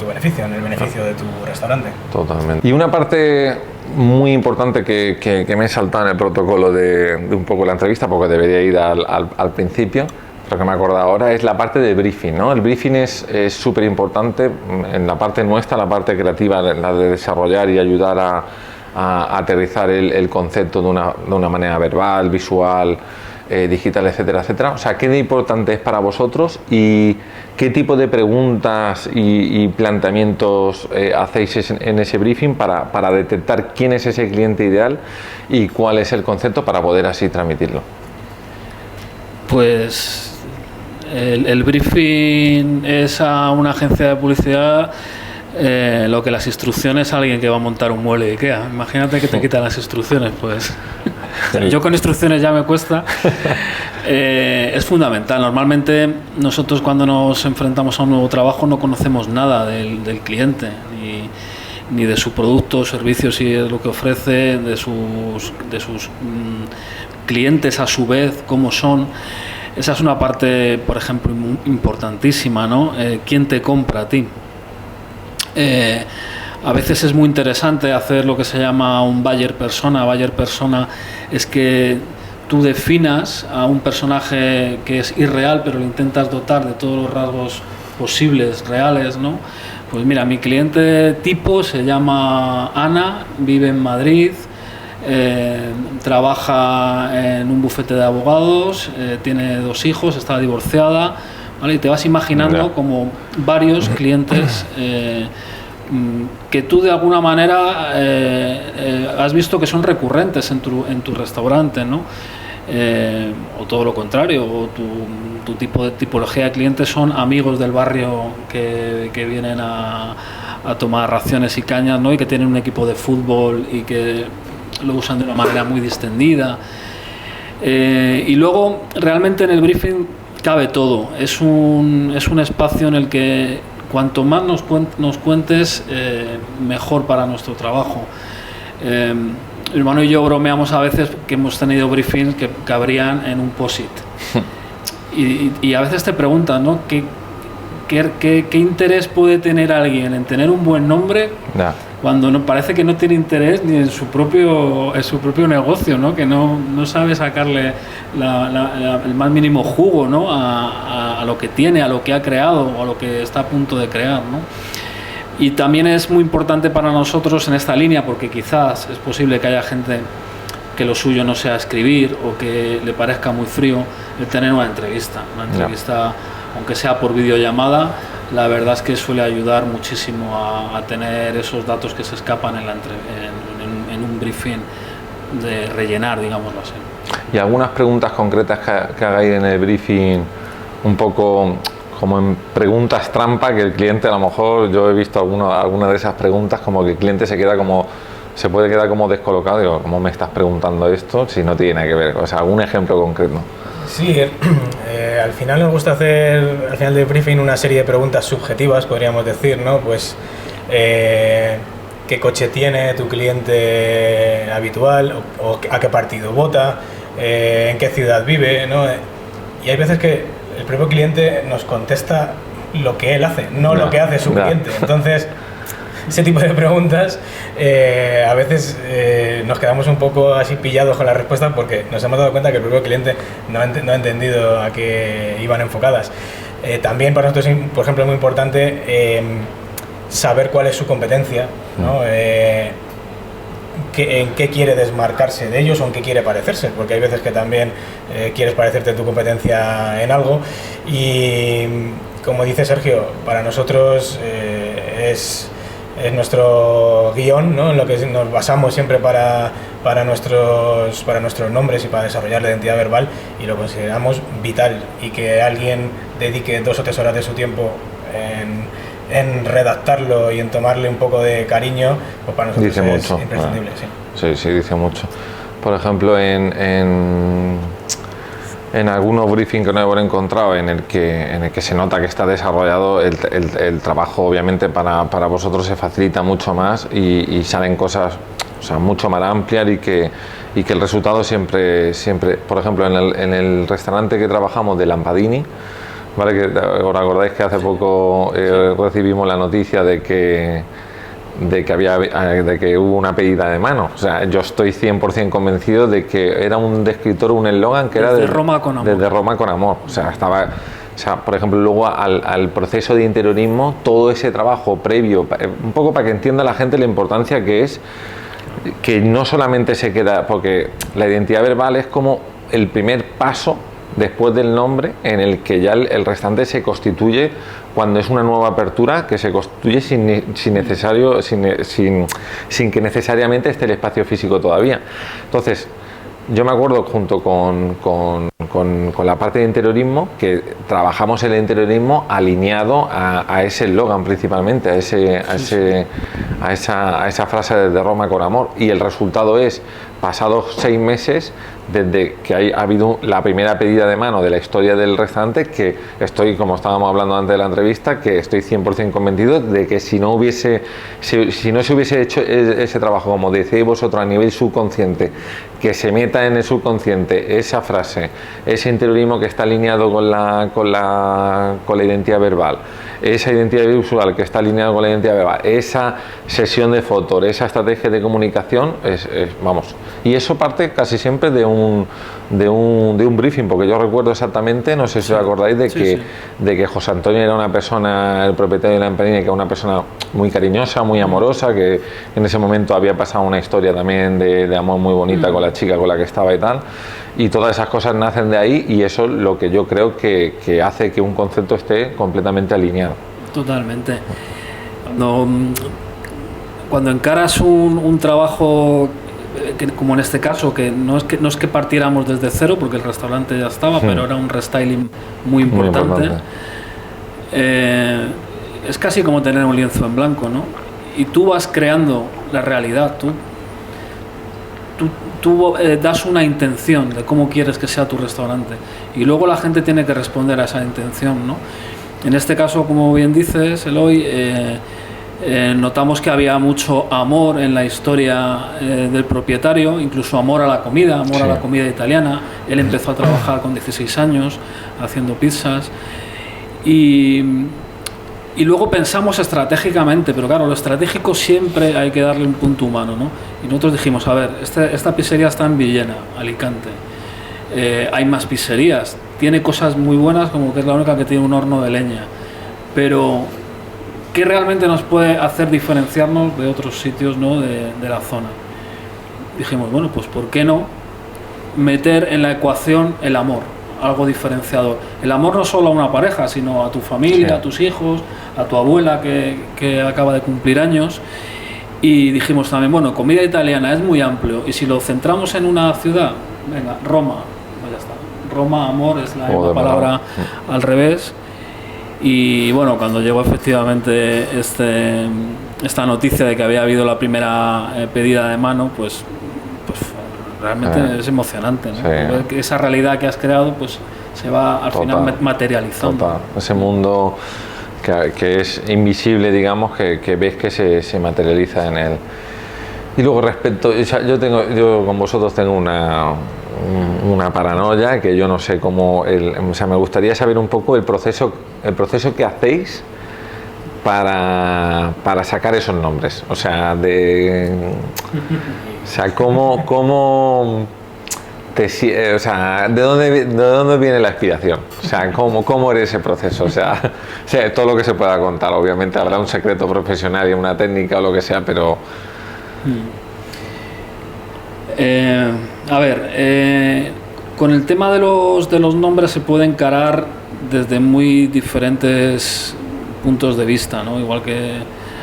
beneficio, en el beneficio de tu restaurante. Totalmente. Y una parte muy importante que me he saltado en el protocolo de un poco la entrevista, porque debería ir al principio, pero que me he acordado ahora, es la parte de briefing, ¿no? El briefing es súper importante en la parte nuestra, la parte creativa, la de desarrollar y ayudar a aterrizar el concepto de una manera verbal, visual, digital, etcétera, etcétera. O sea, ¿qué de importante es para vosotros y qué tipo de preguntas y planteamientos hacéis en ese briefing para detectar quién es ese cliente ideal y cuál es el concepto para poder así transmitirlo? Pues el briefing es a una agencia de publicidad lo que las instrucciones a alguien que va a montar un mueble de IKEA. Imagínate que te quitan las instrucciones, pues yo con instrucciones ya me cuesta. Es fundamental. Normalmente nosotros cuando nos enfrentamos a un nuevo trabajo no conocemos nada del cliente, ni de su producto o servicio, si es lo que ofrece, de sus clientes a su vez, cómo son. Esa es una parte, por ejemplo, importantísima, ¿no? ¿Quién te compra a ti? A veces es muy interesante hacer lo que se llama un buyer persona. Buyer persona es que tú definas a un personaje que es irreal, pero lo intentas dotar de todos los rasgos posibles, reales, ¿no? Pues mira, mi cliente tipo se llama Ana, vive en Madrid, trabaja en un bufete de abogados, tiene 2 hijos, está divorciada, ¿vale? Y te vas imaginando como varios clientes que tú de alguna manera has visto que son recurrentes en tu restaurante, ¿no? O todo lo contrario, o tu tipología de clientes son amigos del barrio que vienen a tomar raciones y cañas, ¿no? Y que tienen un equipo de fútbol y que lo usan de una manera muy distendida. Y luego realmente en el briefing cabe todo. Es un espacio en el que cuanto más nos cuentes, mejor para nuestro trabajo. Mi hermano y yo bromeamos a veces que hemos tenido briefings que cabrían en un post-it. Y a veces te preguntan, ¿no? ¿Qué interés puede tener alguien en tener un buen nombre cuando parece que no tiene interés ni en su propio negocio, ¿no? Que no sabe sacarle el más mínimo jugo, ¿no? a lo que tiene, a lo que ha creado o a lo que está a punto de crear, ¿no? Y también es muy importante para nosotros en esta línea, porque quizás es posible que haya gente que lo suyo no sea escribir o que le parezca muy frío, el tener una entrevista, aunque sea por videollamada. La verdad es que suele ayudar muchísimo a tener esos datos que se escapan en un briefing, de rellenar, digámoslo así. ¿Y algunas preguntas concretas que hagáis en el briefing, un poco como en preguntas trampa, que el cliente, a lo mejor yo he visto alguna de esas preguntas, como que el cliente se puede quedar como descolocado? Digo, ¿cómo me estás preguntando esto si no tiene nada que ver? O sea, algún ejemplo concreto. Sí, al final nos gusta hacer, al final del briefing, una serie de preguntas subjetivas, podríamos decir, ¿no? Pues, ¿qué coche tiene tu cliente habitual? ¿O a qué partido vota? ¿En qué ciudad vive? ¿No? Y hay veces que el propio cliente nos contesta lo que él hace, no lo que hace su cliente. Entonces, ese tipo de preguntas a veces nos quedamos un poco así pillados con la respuesta, porque nos hemos dado cuenta que el propio cliente no ha entendido a qué iban enfocadas. También para nosotros, por ejemplo, es muy importante saber cuál es su competencia, ¿no? En qué quiere desmarcarse de ellos o en qué quiere parecerse, porque hay veces que también quieres parecerte en tu competencia en algo. Y como dice Sergio, para nosotros es es nuestro guión, ¿no? En lo que nos basamos siempre para nuestros nombres y para desarrollar la identidad verbal, y lo consideramos vital, y que alguien dedique 2 o 3 horas de su tiempo en redactarlo y en tomarle un poco de cariño, pues para nosotros dice es mucho, imprescindible. Sí, dice mucho. Por ejemplo, en algunos briefings que no hemos encontrado en el que se nota que está desarrollado, el trabajo obviamente para vosotros se facilita mucho más y salen cosas, o sea, mucho más amplias, y que el resultado siempre, por ejemplo, en el restaurante que trabajamos de Lampadini, ¿vale? Que os acordáis que hace poco recibimos la noticia de que hubo una pedida de mano. O sea, yo estoy 100% convencido de que era un descriptor, un eslogan que era desde Roma con amor. Desde Roma con amor. O sea, por ejemplo, luego al proceso de interiorismo, todo ese trabajo previo, un poco para que entienda la gente la importancia que es, que no solamente se queda, porque la identidad verbal es como el primer paso después del nombre, en el que ya el restante se constituye cuando es una nueva apertura, que se constituye sin que necesariamente esté el espacio físico todavía. Entonces, yo me acuerdo junto con la parte de interiorismo que trabajamos el interiorismo alineado a ese eslogan principalmente, a esa frase de Roma con amor, y el resultado es, pasados 6 meses desde que ha habido la primera pedida de mano de la historia del restaurante, que estoy, como estábamos hablando antes de la entrevista, que estoy 100% convencido de que si no se hubiese hecho ese trabajo, como decíais vosotros, a nivel subconsciente, que se meta en el subconsciente esa frase, ese interiorismo que está alineado con la identidad verbal, esa identidad visual que está alineada con la identidad verbal, esa sesión de fotos, esa estrategia de comunicación, vamos. Y eso parte casi siempre de un briefing, porque yo recuerdo exactamente, no sé si os acordáis, de que José Antonio era una persona, el propietario de la Lampadini, que era una persona muy cariñosa, muy amorosa, que en ese momento había pasado una historia también de amor muy bonita con la chica con la que estaba y tal. Y todas esas cosas nacen de ahí, y eso es lo que yo creo que hace que un concepto esté completamente alineado. Totalmente. Cuando encaras un trabajo, como en este caso, que no es que partiéramos desde cero, porque el restaurante ya estaba, pero era un restyling muy importante. Es casi como tener un lienzo en blanco, ¿no? Y tú vas creando la realidad, tú das una intención de cómo quieres que sea tu restaurante, y luego la gente tiene que responder a esa intención, ¿no? En este caso, como bien dices, Eloy, notamos que había mucho amor en la historia del propietario, incluso amor a la comida, a la comida italiana. Él empezó a trabajar con 16 años haciendo pizzas, y luego pensamos estratégicamente, pero claro, lo estratégico siempre hay que darle un punto humano, ¿no? Y nosotros dijimos, a ver, esta pizzería está en Villena, Alicante, hay más pizzerías, tiene cosas muy buenas, como que es la única que tiene un horno de leña, pero ¿qué realmente nos puede hacer diferenciarnos de otros sitios, ¿no? de la zona? Dijimos, bueno, pues ¿por qué no meter en la ecuación el amor? Algo diferenciador. El amor no solo a una pareja, sino a tu familia, a tus hijos, a tu abuela que acaba de cumplir años. Y dijimos también, bueno, comida italiana es muy amplio, y si lo centramos en una ciudad, venga, Roma, pues ya está. Roma, amor, es la misma palabra al revés. Y bueno, cuando llegó efectivamente esta noticia de que había habido la primera pedida de mano, pues realmente es emocionante, ¿no? Ver que esa realidad que has creado pues se va al final materializando. Total. Ese mundo que es invisible, digamos, que ves que se materializa en él. Y luego respecto, yo con vosotros tengo una paranoia, que yo no sé cómo, o sea, me gustaría saber un poco el proceso que hacéis para sacar esos nombres, o sea, cómo o sea, ¿de dónde viene la inspiración? O sea, ¿cómo eres ese proceso? O sea, todo lo que se pueda contar, obviamente habrá un secreto profesional y una técnica o lo que sea, pero... A ver, con el tema de los nombres se puede encarar desde muy diferentes puntos de vista, ¿no? Igual que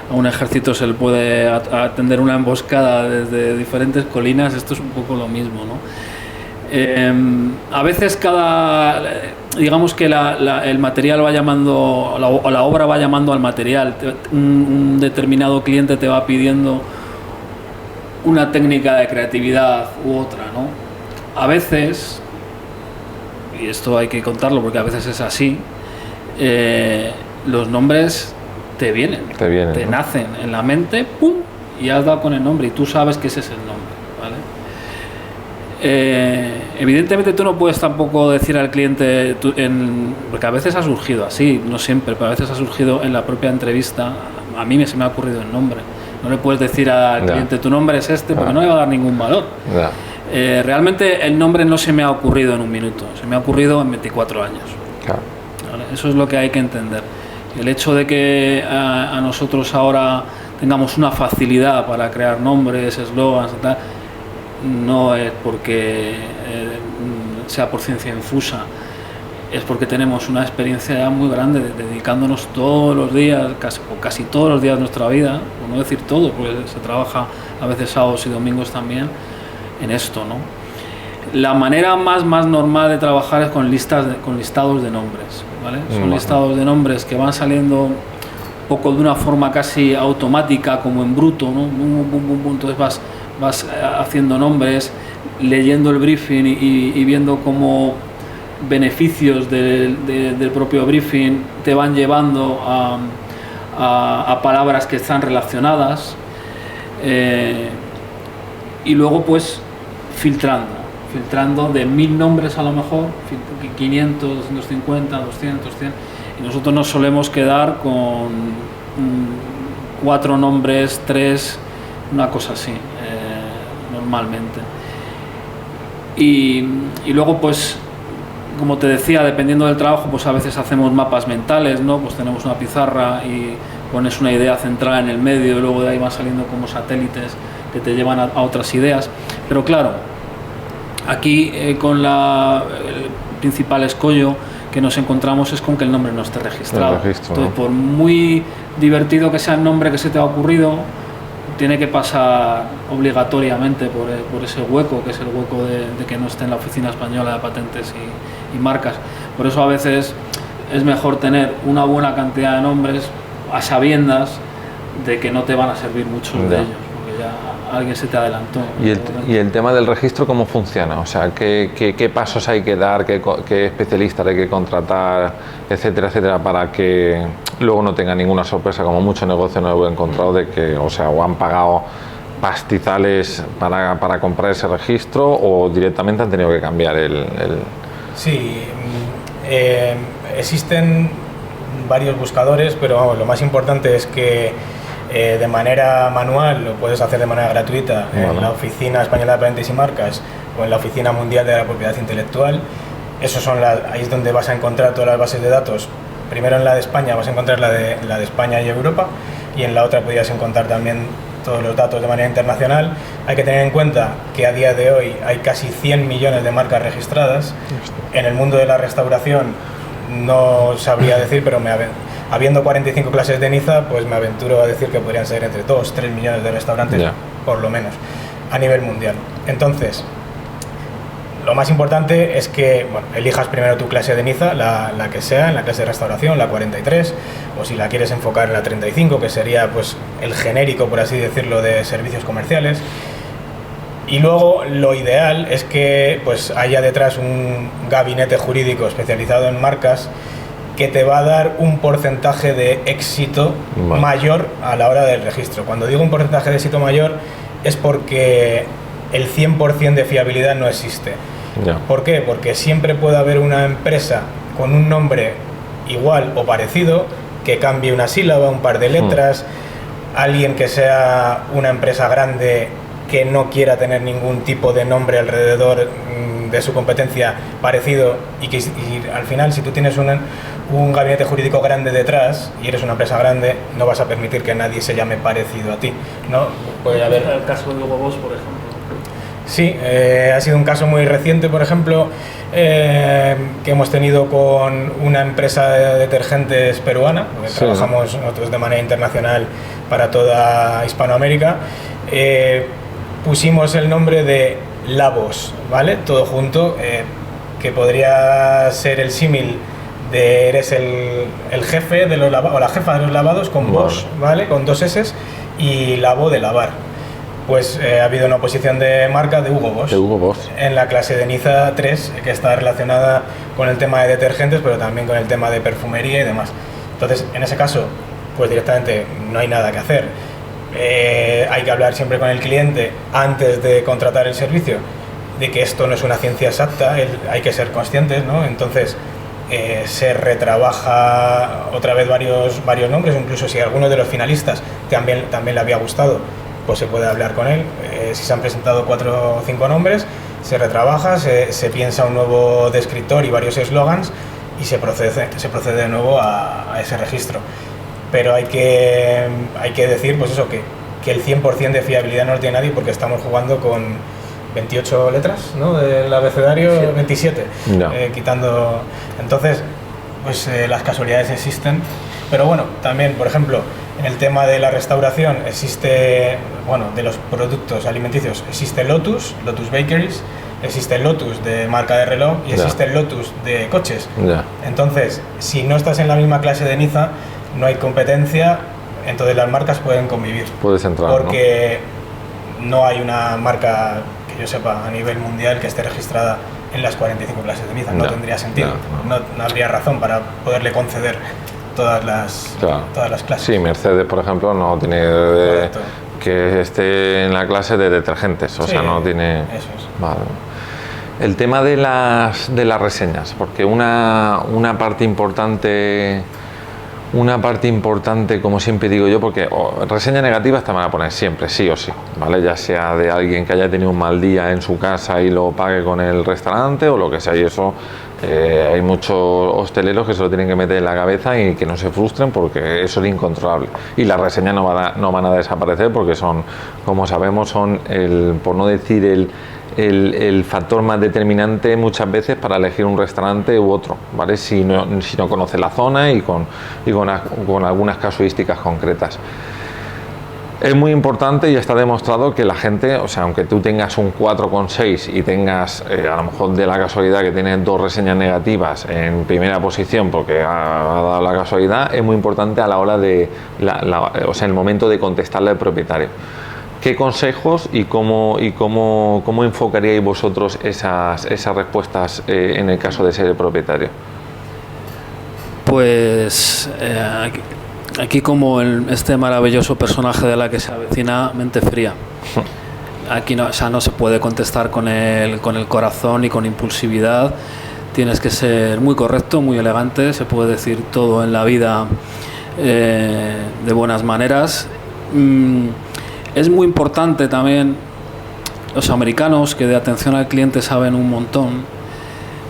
a un ejército se le puede atender una emboscada desde diferentes colinas, esto es un poco lo mismo, ¿no? A veces digamos que el material va llamando, o la obra va llamando al material. Un determinado cliente te va pidiendo una técnica de creatividad u otra, ¿no? A veces, y esto hay que contarlo porque a veces es así, los nombres te vienen, te ¿no? nacen en la mente, ¡pum!, y has dado con el nombre y tú sabes que ese es el nombre, ¿vale? Evidentemente tú no puedes tampoco decir al cliente, porque a veces ha surgido así, no siempre, pero a veces ha surgido en la propia entrevista. A mí se me ha ocurrido el nombre. No le puedes decir al cliente, tu nombre es este, porque no le va a dar ningún valor. Realmente el nombre no se me ha ocurrido en un minuto, se me ha ocurrido en 24 años. Claro. ¿Vale? Eso es lo que hay que entender. El hecho de que a nosotros ahora tengamos una facilidad para crear nombres, eslogans y tal, no es porque sea por ciencia infusa, es porque tenemos una experiencia ya muy grande dedicándonos todos los días, casi todos los días de nuestra vida, por no decir todo, porque se trabaja a veces sábados y domingos también en esto, ¿no? La manera más normal de trabajar es con listados de nombres, ¿vale? Son listados de nombres que van saliendo un poco de una forma casi automática, como en bruto, ¿no? Entonces vas haciendo nombres, leyendo el briefing y viendo cómo beneficios del propio briefing te van llevando a palabras que están relacionadas, y luego pues filtrando de 1000 nombres a lo mejor, 500, 250, 200, 100, y nosotros nos solemos quedar con 4 nombres, 3, una cosa así, normalmente. Y luego pues, como te decía, dependiendo del trabajo, pues a veces hacemos mapas mentales, ¿no? Pues tenemos una pizarra y pones una idea central en el medio y luego de ahí van saliendo como satélites que te llevan a otras ideas. Pero claro, aquí con el principal escollo que nos encontramos es con que el nombre no esté registrado. Entonces, ¿no? Por muy divertido que sea el nombre que se te ha ocurrido, tiene que pasar obligatoriamente por ese hueco, que es el hueco de que no esté en la Oficina Española de Patentes y Marcas. Por eso a veces es mejor tener una buena cantidad de nombres a sabiendas de que no te van a servir muchos de ellos, porque ya alguien se te adelantó. ¿Y el tema del registro cómo funciona? O sea, ¿qué pasos hay que dar, qué especialistas hay que contratar, etcétera, para que luego no tenga ninguna sorpresa, como muchos negocios no he encontrado, de que, o sea, o han pagado pastizales para comprar ese registro o directamente han tenido que cambiar el... Sí, existen varios buscadores, pero vamos, lo más importante es que de manera manual lo puedes hacer de manera gratuita en la Oficina Española de Patentes y Marcas o en la Oficina Mundial de la Propiedad Intelectual. Ahí es donde vas a encontrar todas las bases de datos. Primero en la de España vas a encontrar la de España y Europa, y en la otra podrías encontrar también todos los datos de manera internacional. Hay que tener en cuenta que a día de hoy hay casi 100 millones de marcas registradas. En el mundo de la restauración no sabría decir, pero habiendo 45 clases de Niza, pues me aventuro a decir que podrían ser entre 2-3 millones de restaurantes, por lo menos, a nivel mundial. Entonces, lo más importante es que elijas primero tu clase de Niza, la que sea, en la clase de restauración, la 43, o si la quieres enfocar en la 35, que sería pues el genérico, por así decirlo, de servicios comerciales. Y luego lo ideal es que pues haya detrás un gabinete jurídico especializado en marcas que te va a dar un porcentaje de éxito mayor a la hora del registro. Cuando digo un porcentaje de éxito mayor es porque el 100% de fiabilidad no existe. ¿Por qué? Porque siempre puede haber una empresa con un nombre igual o parecido que cambie una sílaba, un par de letras, alguien que sea una empresa grande que no quiera tener ningún tipo de nombre alrededor de su competencia parecido, y al final, si tú tienes un gabinete jurídico grande detrás y eres una empresa grande, no vas a permitir que nadie se llame parecido a ti, ¿no? Puede haber el caso de Hugo Boss, por ejemplo. Sí, ha sido un caso muy reciente, por ejemplo, que hemos tenido con una empresa de detergentes peruana, porque trabajamos nosotros de manera internacional para toda Hispanoamérica. Pusimos el nombre de Lavos, ¿vale? Todo junto, que podría ser el símil de eres el jefe de los lavados, o la jefa de los lavados, con Bosch, ¿vale? Con 2 S, y Lavo de lavar. Pues ha habido una oposición de marca de Hugo Boss en la clase de Niza 3, que está relacionada con el tema de detergentes, pero también con el tema de perfumería y demás. Entonces, en ese caso, pues directamente no hay nada que hacer. Hay que hablar siempre con el cliente antes de contratar el servicio, de que esto no es una ciencia exacta, hay que ser conscientes, ¿no? Entonces, se retrabaja otra vez varios nombres, incluso si a alguno de los finalistas también le había gustado, pues se puede hablar con él. Si se han presentado 4 o 5 nombres, se retrabaja, se piensa un nuevo descriptor y varios eslogans y se procede de nuevo a ese registro. Pero hay que decir, pues eso, que el 100% de fiabilidad no lo tiene nadie, porque estamos jugando con 28 letras, ¿no?, del abecedario, sí. 27, no. Quitando... Entonces, pues las casualidades existen. Pero bueno, también, por ejemplo, en el tema de la restauración existe, bueno, de los productos alimenticios, existe Lotus Bakeries, existe Lotus de marca de reloj y existe Lotus de coches. Entonces, si no estás en la misma clase de Niza, no hay competencia, entonces las marcas pueden convivir. Puedes entrar, porque no hay una marca que yo sepa a nivel mundial que esté registrada en las 45 clases de Niza. No tendría sentido, no habría razón para poderle conceder todas las clases. Sí, Mercedes, por ejemplo, no tiene que esté en la clase de detergentes, o sea, no tiene... Eso es. Vale. El tema de las reseñas, porque una parte importante, como siempre digo yo, porque reseñas negativas te van a poner siempre, sí o sí, ¿vale? Ya sea de alguien que haya tenido un mal día en su casa y lo pague con el restaurante o lo que sea, y eso hay muchos hosteleros que se lo tienen que meter en la cabeza y que no se frustren, porque eso es incontrolable. Y las reseñas no van a desaparecer, porque son, como sabemos, son por no decir el factor más determinante muchas veces para elegir un restaurante u otro, ¿vale? Si no conoces la zona y con algunas casuísticas concretas. Es muy importante y está demostrado que la gente, o sea, aunque tú tengas un 4,6 y tengas a lo mejor de la casualidad que tienes 2 reseñas negativas en primera posición porque ha dado la casualidad, es muy importante a la hora de en el momento de contestarle al propietario. ¿Qué consejos y cómo enfocaríais vosotros esas respuestas en el caso de ser el propietario? Pues aquí como este maravilloso personaje de la que se avecina, mente fría. Aquí no se puede contestar con el corazón y con impulsividad. Tienes que ser muy correcto, muy elegante. Se puede decir todo en la vida de buenas maneras. Es muy importante también, los americanos, que de atención al cliente saben un montón,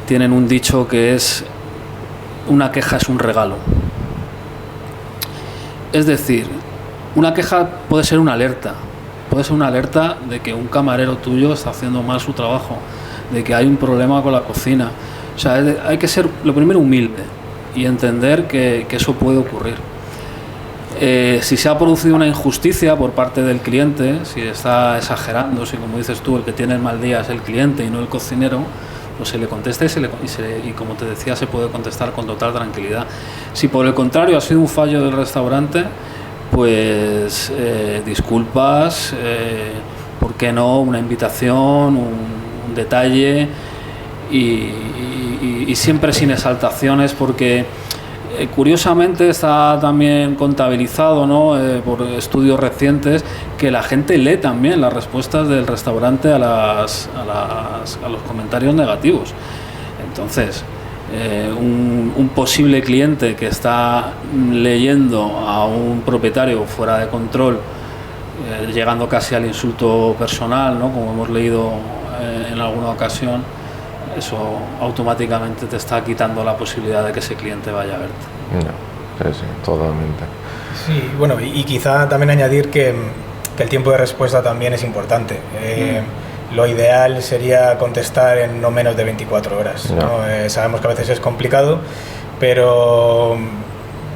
tienen un dicho que es: una queja es un regalo. Es decir, una queja puede ser una alerta de que un camarero tuyo está haciendo mal su trabajo, de que hay un problema con la cocina. O sea, hay que ser, lo primero, humilde y entender que eso puede ocurrir. Si se ha producido una injusticia por parte del cliente, si está exagerando, si, como dices tú, el que tiene el mal día es el cliente y no el cocinero, pues se le contesta y como te decía, se puede contestar con total tranquilidad. Si por el contrario ha sido un fallo del restaurante, pues disculpas, ¿por qué no? Una invitación, un detalle y siempre sin exaltaciones, porque curiosamente está también contabilizado, ¿no? Por estudios recientes, que la gente lee también las respuestas del restaurante a los comentarios negativos. Entonces, un posible cliente que está leyendo a un propietario fuera de control, llegando casi al insulto personal, ¿no? Como hemos leído en alguna ocasión, eso automáticamente te está quitando la posibilidad de que ese cliente vaya a verte. Sí, totalmente. Sí, bueno, y quizá también añadir que el tiempo de respuesta también es importante. lo ideal sería contestar en no menos de 24 horas. No. ¿No? Sabemos que a veces es complicado, pero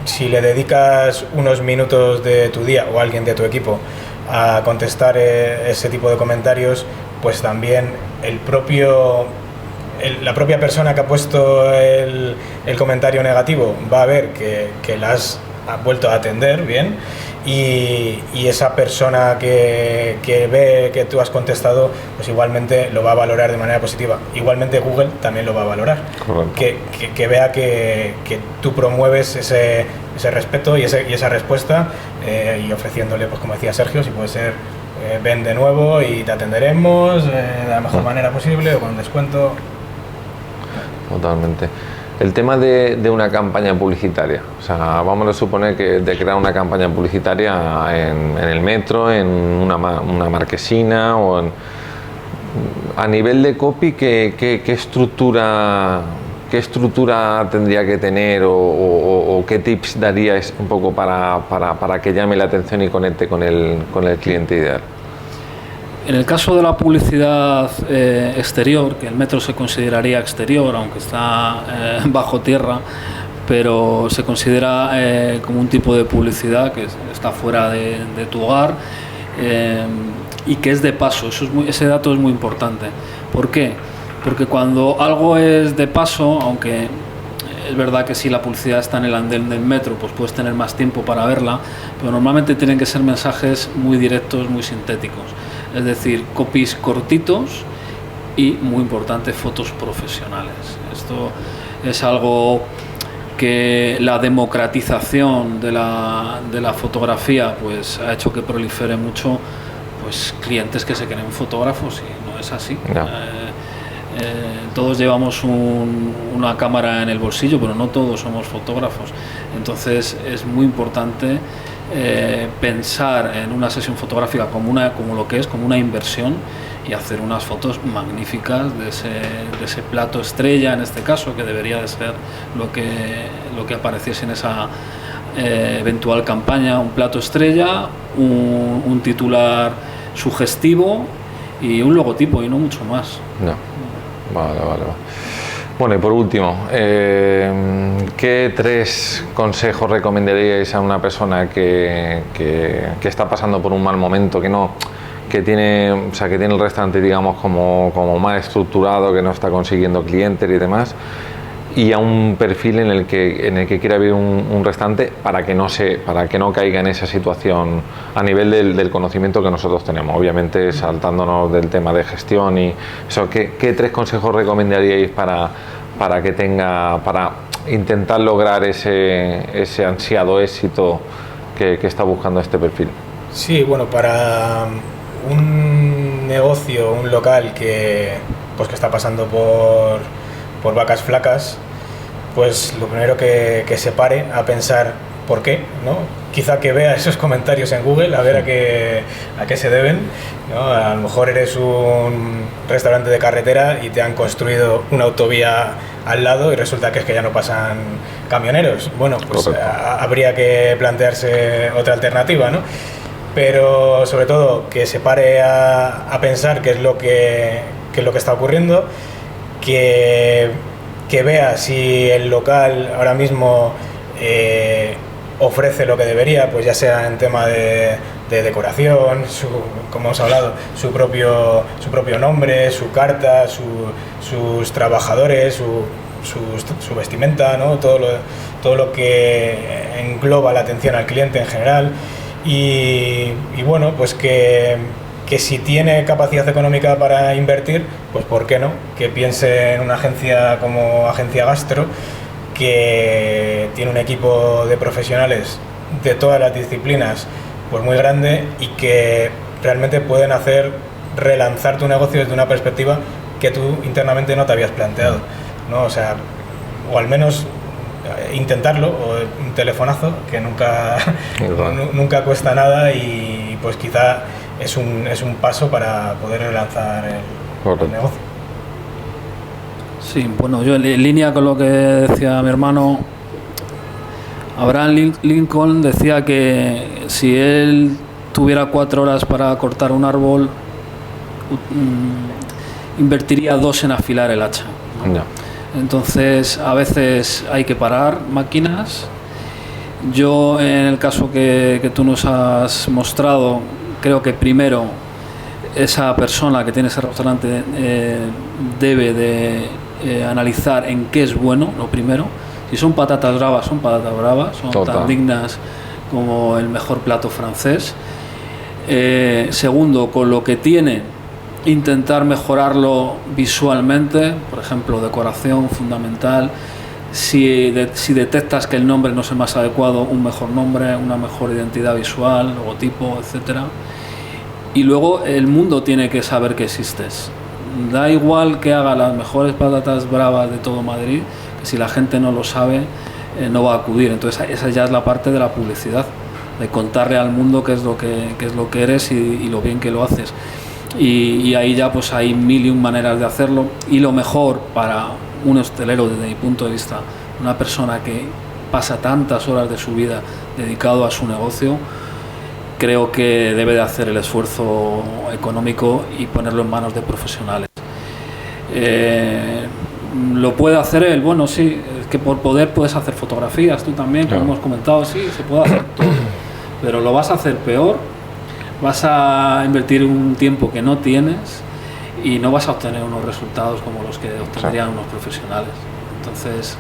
si le dedicas unos minutos de tu día o alguien de tu equipo a contestar ese tipo de comentarios, pues también la propia persona que ha puesto el comentario negativo va a ver que la has vuelto a atender bien, y esa persona que ve que tú has contestado, pues igualmente lo va a valorar de manera positiva. Igualmente Google también lo va a valorar. Que vea que tú promueves ese respeto y esa respuesta, y ofreciéndole, pues como decía Sergio, si puede ser, ven de nuevo y te atenderemos de la mejor manera posible o con descuento. Totalmente. El tema de una campaña publicitaria, o sea, vamos a suponer que de crear una campaña publicitaria en el metro, en una marquesina, o a nivel de copy, ¿qué estructura tendría que tener, o qué tips daríais un poco para que llame la atención y conecte con el cliente ideal? En el caso de la publicidad exterior, que el metro se consideraría exterior, aunque está bajo tierra, pero se considera como un tipo de publicidad que está fuera de tu hogar, y que es de paso. Ese dato es muy importante. ¿Por qué? Porque cuando algo es de paso, aunque es verdad que si la publicidad está en el andén del metro, pues puedes tener más tiempo para verla, pero normalmente tienen que ser mensajes muy directos, muy sintéticos. Es decir, copies cortitos y, muy importante, fotos profesionales. Esto es algo que la democratización de la fotografía pues ha hecho que prolifere mucho pues clientes que se creen fotógrafos, y no es así. No. Todos llevamos una cámara en el bolsillo, pero no todos somos fotógrafos. Entonces es muy importante pensar en una sesión fotográfica como lo que es, como una inversión, y hacer unas fotos magníficas de ese plato estrella, en este caso, que debería de ser lo que apareciese en esa eventual campaña: un plato estrella, un titular sugestivo y un logotipo, y no mucho más. No. Vale. Bueno, y por último, ¿qué 3 consejos recomendaríais a una persona que está pasando por un mal momento, que tiene el restaurante, digamos, como mal estructurado, que no está consiguiendo clientes y demás, y a un perfil en el que quiere abrir un restaurante para que no caiga en esa situación a nivel del conocimiento que nosotros tenemos, obviamente saltándonos del tema de gestión y eso? ¿Qué 3 consejos recomendaríais para intentar lograr ese ansiado éxito que está buscando este perfil? Sí, bueno, para un negocio, un local que está pasando por vacas flacas, pues lo primero que se pare a pensar por qué, ¿no? Quizá que vea esos comentarios en Google, a ver a qué se deben, ¿no? A lo mejor eres un restaurante de carretera y te han construido una autovía al lado y resulta que es que ya no pasan camioneros. Bueno, pues habría que plantearse otra alternativa, ¿no? Pero sobre todo que se pare a pensar qué es lo que está ocurriendo, que vea si el local ahora mismo ofrece lo que debería, pues ya sea en tema de decoración, como hemos hablado, su propio nombre, su carta, sus trabajadores, su vestimenta, ¿no? Todo lo que engloba la atención al cliente en general, y bueno, pues que si tiene capacidad económica para invertir, pues ¿por qué no? Que piense en una agencia como Agencia Gastro, que tiene un equipo de profesionales de todas las disciplinas pues muy grande, y que realmente pueden hacer relanzar tu negocio desde una perspectiva que tú internamente no te habías planteado, ¿no? O sea, o al menos intentarlo, o un telefonazo, que nunca cuesta nada, y pues quizá es un paso para poder relanzar el negocio. Sí, bueno, yo en línea con lo que decía mi hermano, Abraham Lincoln decía que si él tuviera 4 horas para cortar un árbol, invertiría 2 en afilar el hacha, ¿no? Ya. Entonces, a veces hay que parar máquinas. Yo, en el caso que tú nos has mostrado, creo que primero esa persona que tiene ese restaurante debe de analizar en qué es bueno, lo primero. Si son patatas bravas, son patatas bravas, son Total. tan dignas como el mejor plato francés. Segundo, con lo que tiene, intentar mejorarlo visualmente, por ejemplo, decoración fundamental. Si detectas que el nombre no es el más adecuado, un mejor nombre, una mejor identidad visual, logotipo, etcétera. Y luego el mundo tiene que saber que existes. Da igual que haga las mejores patatas bravas de todo Madrid, que si la gente no lo sabe, no va a acudir. Entonces esa ya es la parte de la publicidad, de contarle al mundo qué es lo que eres y lo bien que lo haces. Y ahí ya pues hay 1000 y un maneras de hacerlo. Y lo mejor para un hostelero, desde mi punto de vista, una persona que pasa tantas horas de su vida dedicado a su negocio, creo que debe de hacer el esfuerzo económico y ponerlo en manos de profesionales. Lo puede hacer él, bueno, sí, es que por poder puedes hacer fotografías, tú también, como hemos comentado, sí, se puede hacer todo, pero lo vas a hacer peor, vas a invertir un tiempo que no tienes y no vas a obtener unos resultados como los que obtendrían unos profesionales. Entonces,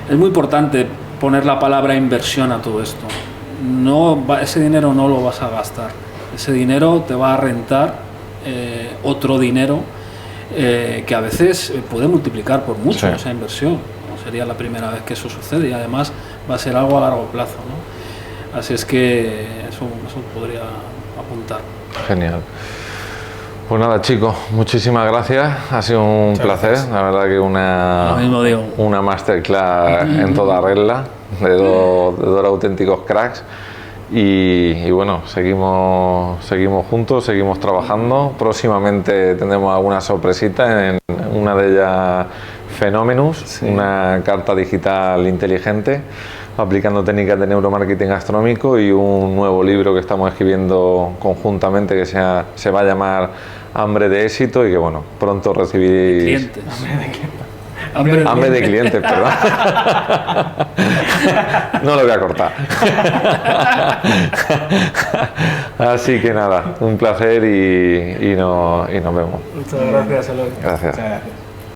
es muy importante poner la palabra inversión a todo esto. Ese dinero no lo vas a gastar, ese dinero te va a rentar otro dinero que a veces puede multiplicar por mucho esa inversión. No sería la primera vez que eso sucede y además va a ser algo a largo plazo, ¿no? Así es que eso podría apuntar. Genial. Pues nada, chicos, muchísimas gracias. Ha sido un placer. La verdad que una masterclass en toda regla de dos auténticos cracks. Y bueno, seguimos juntos, seguimos trabajando. Próximamente tendremos alguna sorpresita, en una de ellas Phenomenus, una carta digital inteligente aplicando técnicas de neuromarketing gastronómico, y un nuevo libro que estamos escribiendo conjuntamente que se va a llamar Hambre de éxito, y que bueno, pronto recibiréis... Clientes. Hambre de clientes, perdón. No lo voy a cortar. Así que nada, un placer y nos vemos. Muchas gracias, Eloy. Gracias. Muchas gracias.